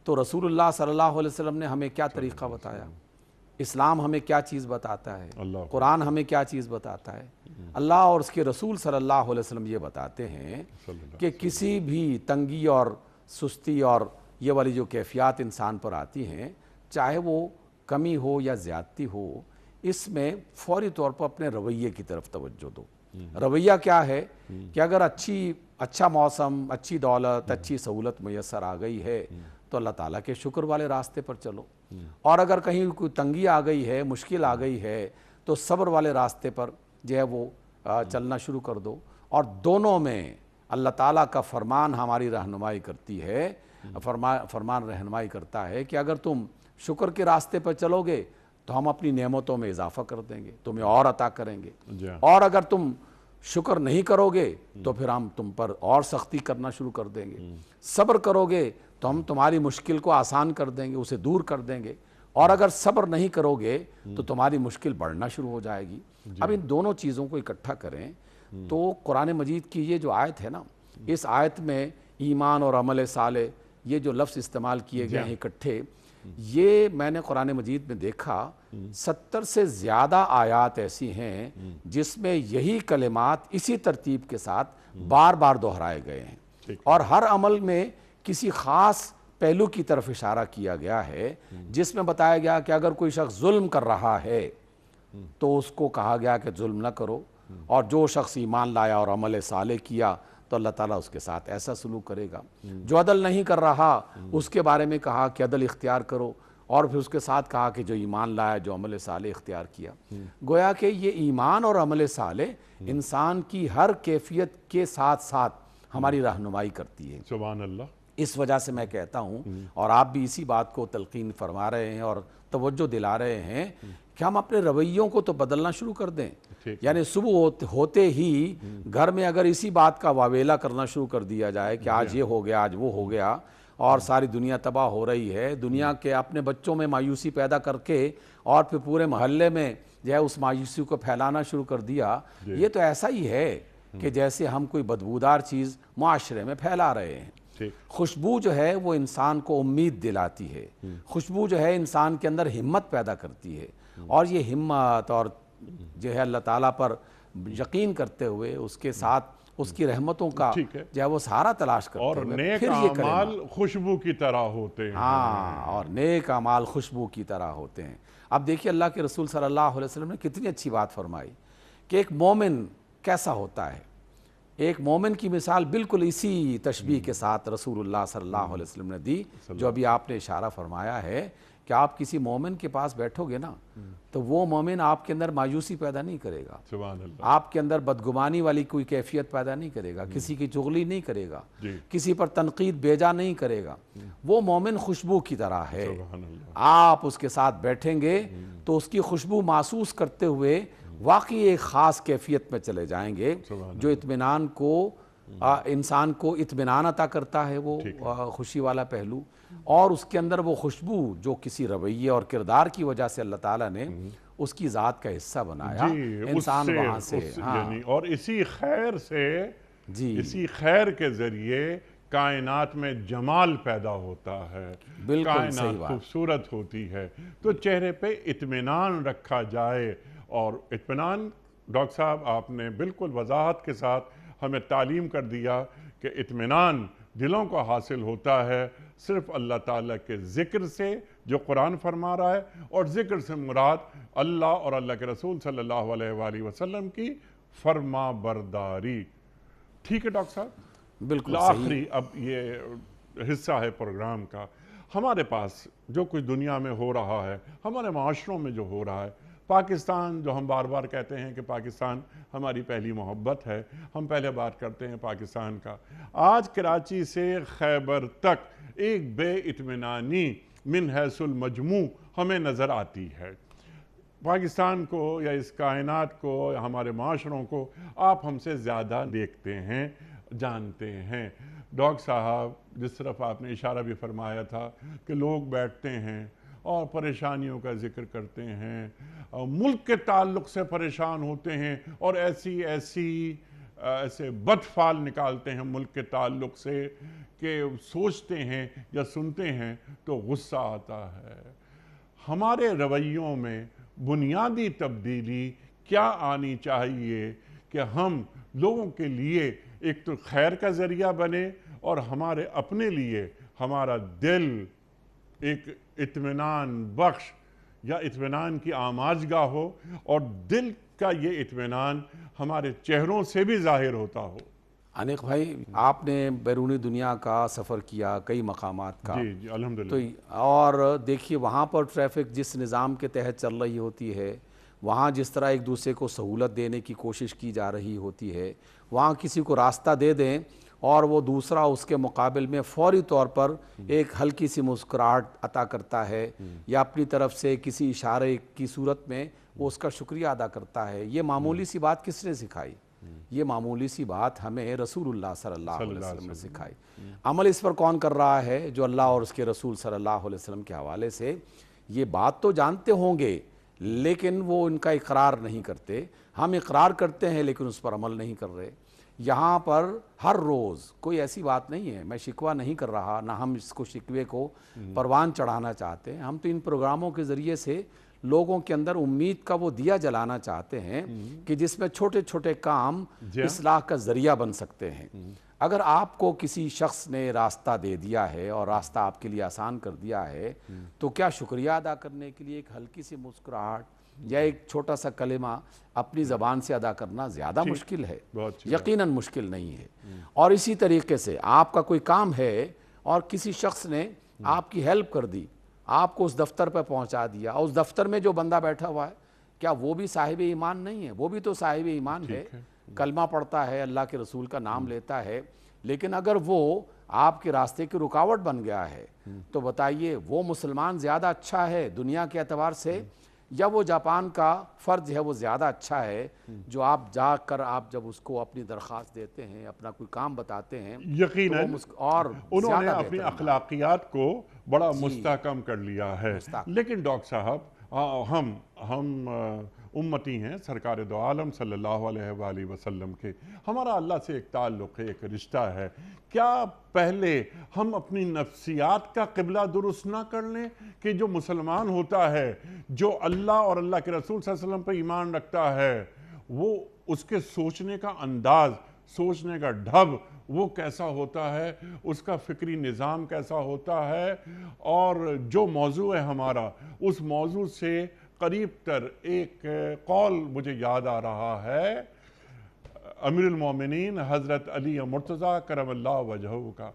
تو رسول اللہ صلی اللہ علیہ وسلم نے ہمیں کیا طریقہ بتایا؟ اسلام ہمیں کیا چیز بتاتا ہے؟ قرآن ہمیں کیا چیز بتاتا ہے؟ اللہ اور اس کے رسول صلی اللہ علیہ وسلم یہ بتاتے ہیں کہ کسی بھی تنگی اور سستی اور یہ والی جو کیفیات انسان پر آتی ہیں، چاہے وہ کمی ہو یا زیادتی ہو، اس میں فوری طور پر اپنے رویے کی طرف توجہ دو۔ رویہ کیا ہے کہ اگر اچھا موسم، اچھی دولت، اچھی سہولت میسر آ گئی ہے تو اللہ تعالیٰ کے شکر والے راستے پر چلو، اور اگر کہیں کوئی تنگی آ گئی ہے، مشکل آ گئی ہے، تو صبر والے راستے پر جو ہے وہ چلنا شروع کر دو۔ اور دونوں میں اللہ تعالیٰ کا فرمان ہماری رہنمائی کرتی ہے، فرمان رہنمائی کرتا ہے کہ اگر تم شکر کے راستے پر چلو گے تو ہم اپنی نعمتوں میں اضافہ کر دیں گے، تمہیں اور عطا کریں گے، اور اگر تم شکر نہیں کرو گے تو پھر ہم تم پر اور سختی کرنا شروع کر دیں گے، صبر کرو گے تو ہم تمہاری مشکل کو آسان کر دیں گے، اسے دور کر دیں گے، اور اگر صبر نہیں کرو گے تو تمہاری مشکل بڑھنا شروع ہو جائے گی۔ اب ان دونوں چیزوں کو اکٹھا کریں تو قرآن مجید کی یہ جو آیت ہے نا، اس آیت میں ایمان اور عمل صالح یہ جو لفظ استعمال کیے گئے ہیں اکٹھے، یہ میں نے قرآن مجید میں دیکھا 70 سے زیادہ آیات ایسی ہیں جس میں یہی کلمات اسی ترتیب کے ساتھ بار بار دہرائے گئے ہیں، اور ہر عمل میں کسی خاص پہلو کی طرف اشارہ کیا گیا ہے، جس میں بتایا گیا کہ اگر کوئی شخص ظلم کر رہا ہے تو اس کو کہا گیا کہ ظلم نہ کرو، اور جو شخص ایمان لایا اور عمل صالح کیا تو اللہ تعالیٰ اس کے ساتھ ایسا سلوک کرے گا۔ جو عدل نہیں کر رہا اس کے بارے میں کہا کہ عدل اختیار کرو، اور پھر اس کے ساتھ کہا کہ جو ایمان لایا، جو عمل صالح اختیار کیا۔ گویا کہ یہ ایمان اور عمل صالح انسان کی ہر کیفیت کے ساتھ ساتھ ہماری رہنمائی کرتی ہے۔ سبحان اللہ۔ اس وجہ سے میں کہتا ہوں، اور آپ بھی اسی بات کو تلقین فرما رہے ہیں اور توجہ دلا رہے ہیں کہ ہم اپنے رویوں کو تو بدلنا شروع کر دیں۔ یعنی صبح ہوتے ہی گھر میں اگر اسی بات کا واویلا کرنا شروع کر دیا جائے کہ آج یہ ہو گیا، آج وہ ہو گیا، اور ساری دنیا تباہ ہو رہی ہے، دنیا کے اپنے بچوں میں مایوسی پیدا کر کے اور پھر پورے محلے میں جو ہے اس مایوسی کو پھیلانا شروع کر دیا، یہ تو ایسا ہی ہے کہ جیسے ہم کوئی بدبودار چیز معاشرے میں پھیلا رہے ہیں۔ خوشبو جو ہے وہ انسان کو امید دلاتی ہے، خوشبو جو ہے انسان کے اندر ہمت پیدا کرتی ہے، اور یہ ہمت اور جو ہے اللہ تعالیٰ پر یقین کرتے ہوئے اس کے ساتھ اس کی رحمتوں کا ٹھیک ہے، جو ہے وہ سہارا تلاش کرتے اور ہوئے نیک پھر یہ کلمہ، اعمال خوشبو کی طرح ہوتے ہیں۔ ہاں، اور نیک اعمال خوشبو کی طرح ہوتے ہیں۔ اب دیکھیے اللہ کے رسول صلی اللہ علیہ وسلم نے کتنی اچھی بات فرمائی کہ ایک مومن کیسا ہوتا ہے۔ ایک مومن کی مثال بالکل اسی تشبیہ کے ساتھ رسول اللہ صلی اللہ علیہ وسلم نے دی جو ابھی آپ نے اشارہ فرمایا ہے کہ آپ کسی مومن کے پاس بیٹھو گے نا تو وہ مومن آپ کے اندر مایوسی پیدا نہیں کرے گا، سبحان اللہ۔ آپ کے اندر بدگمانی والی کوئی کیفیت پیدا نہیں کرے گا، کسی کی چغلی نہیں کرے گا، جی، کسی پر تنقید بیجا نہیں کرے گا۔ وہ مومن خوشبو کی طرح ہے، سبحان اللہ۔ آپ اس کے ساتھ بیٹھیں گے تو اس کی خوشبو محسوس کرتے ہوئے واقعی ایک خاص کیفیت میں چلے جائیں گے جو اطمینان کو انسان کو اطمینان عطا کرتا ہے، وہ خوشی والا پہلو، اور اس کے اندر وہ خوشبو جو کسی رویے اور کردار کی وجہ سے اللہ تعالیٰ نے اس کی ذات کا حصہ بنایا، جی، انسان وہاں سے یعنی اور اسی خیر سے، جی اسی خیر کے ذریعے کائنات میں جمال پیدا ہوتا ہے، بالکل صحیح کائنات بات۔ خوبصورت ہوتی ہے، تو چہرے پہ اطمینان رکھا جائے۔ اور اطمینان، ڈاکٹر صاحب آپ نے بالکل وضاحت کے ساتھ ہمیں تعلیم کر دیا کہ اطمینان دلوں کو حاصل ہوتا ہے صرف اللہ تعالیٰ کے ذکر سے جو قرآن فرما رہا ہے، اور ذکر سے مراد اللہ اور اللہ کے رسول صلی اللہ علیہ وآلہ وسلم کی فرما برداری۔ ٹھیک ہے ڈاکٹر صاحب، بالکل صحیح۔ آخری اب یہ حصہ ہے پروگرام کا، ہمارے پاس جو کچھ دنیا میں ہو رہا ہے، ہمارے معاشروں میں جو ہو رہا ہے، پاکستان جو ہم بار بار کہتے ہیں کہ پاکستان ہماری پہلی محبت ہے، ہم پہلے بات کرتے ہیں پاکستان کا۔ آج کراچی سے خیبر تک ایک بے اطمینانی من حیث المجموع ہمیں نظر آتی ہے۔ پاکستان کو یا اس کائنات کو یا ہمارے معاشروں کو آپ ہم سے زیادہ دیکھتے ہیں، جانتے ہیں۔ ڈاکٹر صاحب، جس طرف آپ نے اشارہ بھی فرمایا تھا کہ لوگ بیٹھتے ہیں اور پریشانیوں کا ذکر کرتے ہیں، ملک کے تعلق سے پریشان ہوتے ہیں اور ایسے بدفعل نکالتے ہیں ملک کے تعلق سے کہ سوچتے ہیں یا سنتے ہیں تو غصہ آتا ہے۔ ہمارے رویوں میں بنیادی تبدیلی کیا آنی چاہیے کہ ہم لوگوں کے لیے ایک تو خیر کا ذریعہ بنے اور ہمارے اپنے لیے ہمارا دل ایک اطمینان بخش یا اطمینان کی آماجگاہ ہو، اور دل کا یہ اطمینان ہمارے چہروں سے بھی ظاہر ہوتا ہو۔ انیق بھائی، آپ نے بیرونی دنیا کا سفر کیا، کئی مقامات کا، جی جی الحمدللہ۔ تو اور دیکھیے وہاں پر ٹریفک جس نظام کے تحت چل رہی ہوتی ہے، وہاں جس طرح ایک دوسرے کو سہولت دینے کی کوشش کی جا رہی ہوتی ہے، وہاں کسی کو راستہ دے دیں اور وہ دوسرا اس کے مقابل میں فوری طور پر ایک ہلکی سی مسکراہٹ عطا کرتا ہے یا اپنی طرف سے کسی اشارے کی صورت میں وہ اس کا شکریہ ادا کرتا ہے۔ یہ معمولی سی بات کس نے سکھائی؟ یہ معمولی سی بات ہمیں رسول اللہ صلی اللہ علیہ وسلم نے سکھائی۔ عمل اس پر کون کر رہا ہے؟ جو اللہ اور اس کے رسول صلی اللہ علیہ وسلم کے حوالے سے یہ بات تو جانتے ہوں گے لیکن وہ ان کا اقرار نہیں کرتے۔ ہم اقرار کرتے ہیں لیکن اس پر عمل نہیں کر رہے۔ یہاں پر ہر روز کوئی ایسی بات نہیں ہے، میں شکوہ نہیں کر رہا، نہ ہم اس کو شکوے کو پروان چڑھانا چاہتے ہیں۔ ہم تو ان پروگراموں کے ذریعے سے لوگوں کے اندر امید کا وہ دیا جلانا چاہتے ہیں کہ جس میں چھوٹے چھوٹے کام اصلاح کا ذریعہ بن سکتے ہیں۔ اگر آپ کو کسی شخص نے راستہ دے دیا ہے اور راستہ آپ کے لیے آسان کر دیا ہے تو کیا شکریہ ادا کرنے کے لیے ایک ہلکی سی مسکراہٹ یا ایک چھوٹا سا کلمہ اپنی زبان سے ادا کرنا زیادہ مشکل ہے؟ یقیناً مشکل نہیں ہے۔ اور اسی طریقے سے آپ کا کوئی کام ہے اور کسی شخص نے آپ کی ہیلپ کر دی، آپ کو اس دفتر پہ پہنچا دیا، اور اس دفتر میں جو بندہ بیٹھا ہوا ہے کیا وہ بھی صاحب ایمان نہیں ہے؟ وہ بھی تو صاحب ایمان ہے، کلمہ پڑھتا ہے، اللہ کے رسول کا نام لیتا ہے، لیکن اگر وہ آپ کے راستے کی رکاوٹ بن گیا ہے تو بتائیے وہ مسلمان زیادہ اچھا ہے دنیا کے اعتبار سے یا وہ جاپان کا فرد ہے وہ زیادہ اچھا ہے جو آپ جا کر آپ جب اس کو اپنی درخواست دیتے ہیں، اپنا کوئی کام بتاتے ہیں، یقیناً اور انہوں نے اپنی اخلاقیات کو بڑا مستحکم کر لیا ہے۔ لیکن ڈاکٹر صاحب، ہم امتی ہیں سرکار دو عالم صلی اللہ علیہ وآلہ وسلم کے، ہمارا اللہ سے ایک تعلق ہے، ایک رشتہ ہے۔ کیا پہلے ہم اپنی نفسیات کا قبلہ درست نہ کر لیں کہ جو مسلمان ہوتا ہے، جو اللہ اور اللہ کے رسول صلی اللہ علیہ وسلم پہ ایمان رکھتا ہے، وہ اس کے سوچنے کا انداز سوچنے کا ڈھب وہ کیسا ہوتا ہے، اس کا فکری نظام کیسا ہوتا ہے، اور جو موضوع ہے ہمارا اس موضوع سے قریب تر ایک قول مجھے یاد آ رہا ہے امیر المومنین حضرت علی مرتضیٰ کرم اللہ وجہہ کا،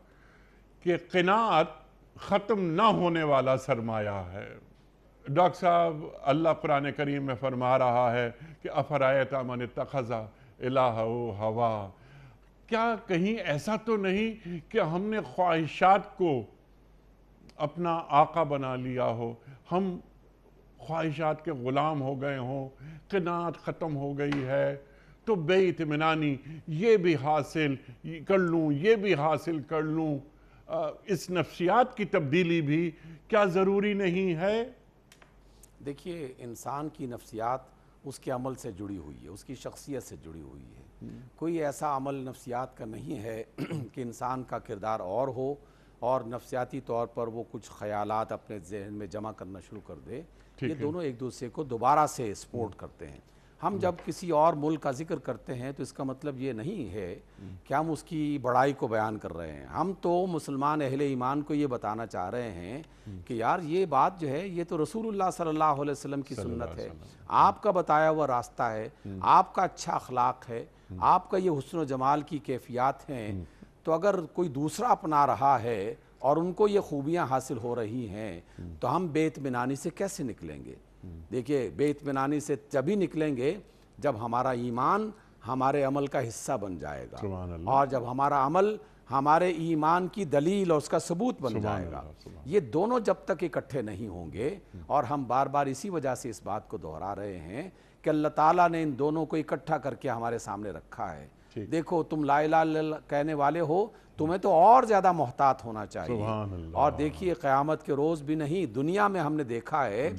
کہ قناعت ختم نہ ہونے والا سرمایہ ہے۔ ڈاکٹر صاحب، اللہ قرآن کریم میں فرما رہا ہے کہ افرایت من اتخذ الہہ ہوا، کیا کہیں ایسا تو نہیں کہ ہم نے خواہشات کو اپنا آقا بنا لیا ہو، ہم خواہشات کے غلام ہو گئے ہوں، قناعت ختم ہو گئی ہے تو بے اطمینانی، یہ بھی حاصل کر لوں یہ بھی حاصل کر لوں، اس نفسیات کی تبدیلی بھی کیا ضروری نہیں ہے؟ دیکھیے، انسان کی نفسیات اس کے عمل سے جڑی ہوئی ہے، اس کی شخصیت سے جڑی ہوئی ہے۔ کوئی ایسا عمل نفسیات کا نہیں ہے کہ انسان کا کردار اور ہو اور نفسیاتی طور پر وہ کچھ خیالات اپنے ذہن میں جمع کرنا شروع کر دے۔ یہ دونوں ایک دوسرے کو دوبارہ سے سپورٹ کرتے ہیں۔ ہم جب کسی اور ملک کا ذکر کرتے ہیں تو اس کا مطلب یہ نہیں ہے کہ ہم اس کی بڑائی کو بیان کر رہے ہیں۔ ہم تو مسلمان اہل ایمان کو یہ بتانا چاہ رہے ہیں کہ یار یہ بات جو ہے یہ تو رسول اللہ صلی اللہ علیہ وسلم کی سنت ہے، آپ کا بتایا ہوا راستہ ہے، آپ کا اچھا اخلاق ہے، آپ کا یہ حسن و جمال کی کیفیات ہیں، تو اگر کوئی دوسرا اپنا رہا ہے اور ان کو یہ خوبیاں حاصل ہو رہی ہیں تو ہم بے اطمینانی سے کیسے نکلیں گے؟ دیکھیے، بے اطمینانی سے جبھی نکلیں گے جب ہمارا ایمان ہمارے عمل کا حصہ بن جائے گا، اور جب ہمارا عمل ہمارے ایمان کی دلیل اور اس کا ثبوت بن جائے گا۔ یہ دونوں جب تک اکٹھے نہیں ہوں گے، اور ہم بار بار اسی وجہ سے اس بات کو دہرا رہے ہیں کہ اللہ تعالیٰ نے ان دونوں کو اکٹھا کر کے ہمارے سامنے رکھا ہے۔ دیکھو، تم لا الہ الا اللہ کہنے والے ہو، تمہیں تو اور زیادہ محتاط ہونا چاہیے۔ اور دیکھیے، قیامت کے روز بھی نہیں، دنیا میں ہم نے دیکھا ہے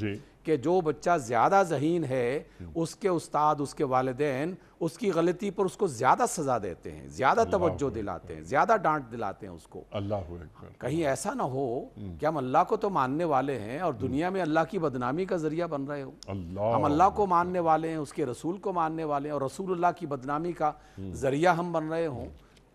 کہ جو بچہ زیادہ ذہین ہے، اس کے استاد، اس کے والدین اس کی غلطی پر اس کو زیادہ سزا دیتے ہیں، زیادہ توجہ دلاتے ہیں، زیادہ ڈانٹ دلاتے ہیں اس کو۔ اللہ اکبر۔ کہیں ایسا نہ ہو کہ ہم اللہ کو تو ماننے والے ہیں اور دنیا میں اللہ کی بدنامی کا ذریعہ بن رہے ہو۔ ہم اللہ کو ماننے والے ہیں، اس کے رسول کو ماننے والے ہیں، اور رسول اللہ کی بدنامی کا ذریعہ ہم بن رہے ہوں۔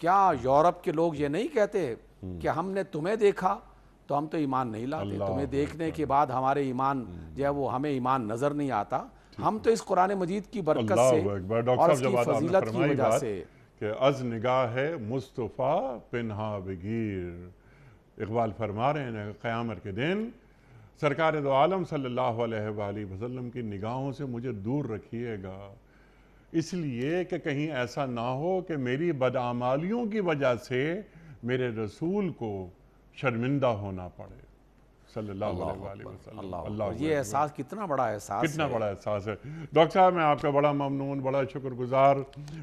کیا یورپ کے لوگ یہ نہیں کہتے کہ ہم نے تمہیں دیکھا تو ہم تو ایمان نہیں لاتے، تمہیں دیکھنے کے بعد ہمارے ایمان جو ہے وہ ہمیں ایمان نظر نہیں آتا؟ ہم تو اس قرآن مجید کی برکت سے اور اس کی فضیلت کی وجہ سے کہ از نگاہ مصطفیٰ پنہا بگیر، اقبال فرما رہے ہیں قیامت کے دن سرکار دو عالم صلی اللہ علیہ وآلہ وسلم کی نگاہوں سے مجھے دور رکھیے گا، اس لیے کہ کہیں ایسا نہ ہو کہ میری بدعمالیوں کی وجہ سے میرے رسول کو شرمندہ ہونا پڑے صلی اللہ علیہ وسلم۔ اللہ، یہ احساس کتنا بڑا احساس ہے، کتنا بڑا احساس ہے۔ ڈاکٹر صاحب، میں آپ کا بڑا ممنون، بڑا شکر گزار۔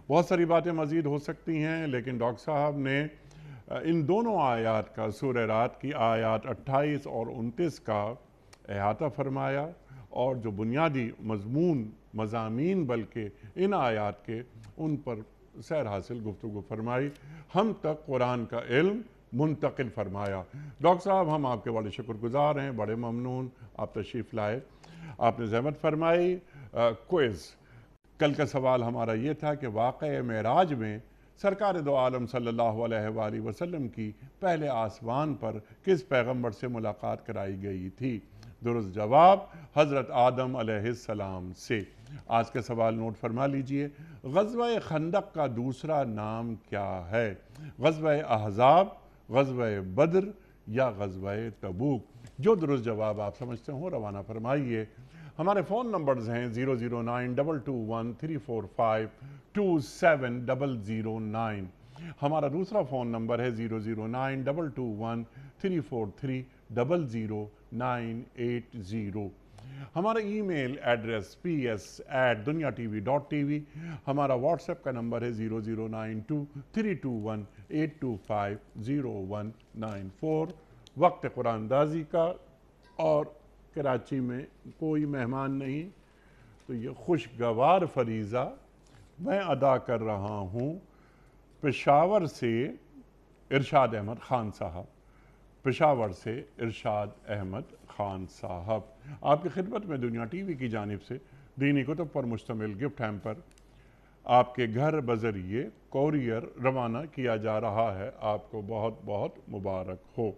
بہت ساری باتیں مزید ہو سکتی ہیں، لیکن ڈاکٹر صاحب نے ان دونوں آیات کا، سورہ رات کی آیات 28 اور 29 کا احاطہ فرمایا، اور جو بنیادی مضامین بلکہ ان آیات کے، ان پر سیر حاصل گفتگو فرمائی، ہم تک قرآن کا علم منتقل فرمایا۔ ڈاکٹر صاحب، ہم آپ کے بڑے شکر گزار ہیں، بڑے ممنون، آپ تشریف لائے، آپ نے زحمت فرمائی۔ کوئز، کل کا سوال ہمارا یہ تھا کہ واقعہ معراج میں سرکار دو عالم صلی اللہ علیہ وآلہ وسلم کی پہلے آسمان پر کس پیغمبر سے ملاقات کرائی گئی تھی؟ درست جواب حضرت آدم علیہ السلام سے۔ آج کا سوال نوٹ فرما لیجئے، غزوہ خندق کا دوسرا نام کیا ہے؟ غزوہ احزاب، غزوہ بدر یا غزوہ تبوک؟ جو درست جواب آپ سمجھتے ہوں روانہ فرمائیے۔ ہمارے فون نمبرز ہیں 0092213452709، ہمارا دوسرا فون نمبر ہے 0092213450980، ہمارا ای میل ایڈریس ps@dunyatv.tv، ہمارا واٹس ایپ کا نمبر ہے 0092321825019 وقت قرآن اندازی کا، اور کراچی میں کوئی مہمان نہیں تو یہ خوشگوار فریضہ میں ادا کر رہا ہوں پشاور سے ارشاد احمد خان صاحب، پشاور سے ارشاد احمد خان صاحب آپ کی خدمت میں دنیا ٹی وی کی جانب سے دینی کتب پر مشتمل گفٹ ہیمپر آپ کے گھر بذریعے کوریئر روانہ کیا جا رہا ہے، آپ کو بہت بہت مبارک ہو۔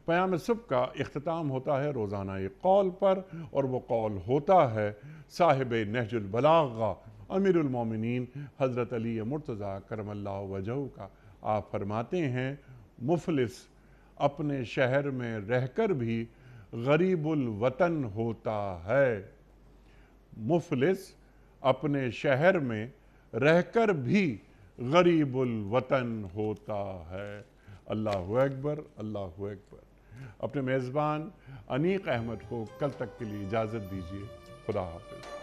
پیام صبح کا اختتام ہوتا ہے روزانہ ایک قول پر، اور وہ قول ہوتا ہے صاحب نہج البلاغہ امیر المومنین حضرت علی مرتضیٰ کرم اللہ وجہہ کا۔ آپ فرماتے ہیں مفلس اپنے شہر میں رہ کر بھی غریب الوطن ہوتا ہے۔ مفلس اپنے شہر میں رہ کر بھی غریب الوطن ہوتا ہے۔ اللہ اکبر، اللہ اکبر۔ اپنے میزبان انیق احمد کو کل تک کے لیے اجازت دیجیے۔ خدا حافظ۔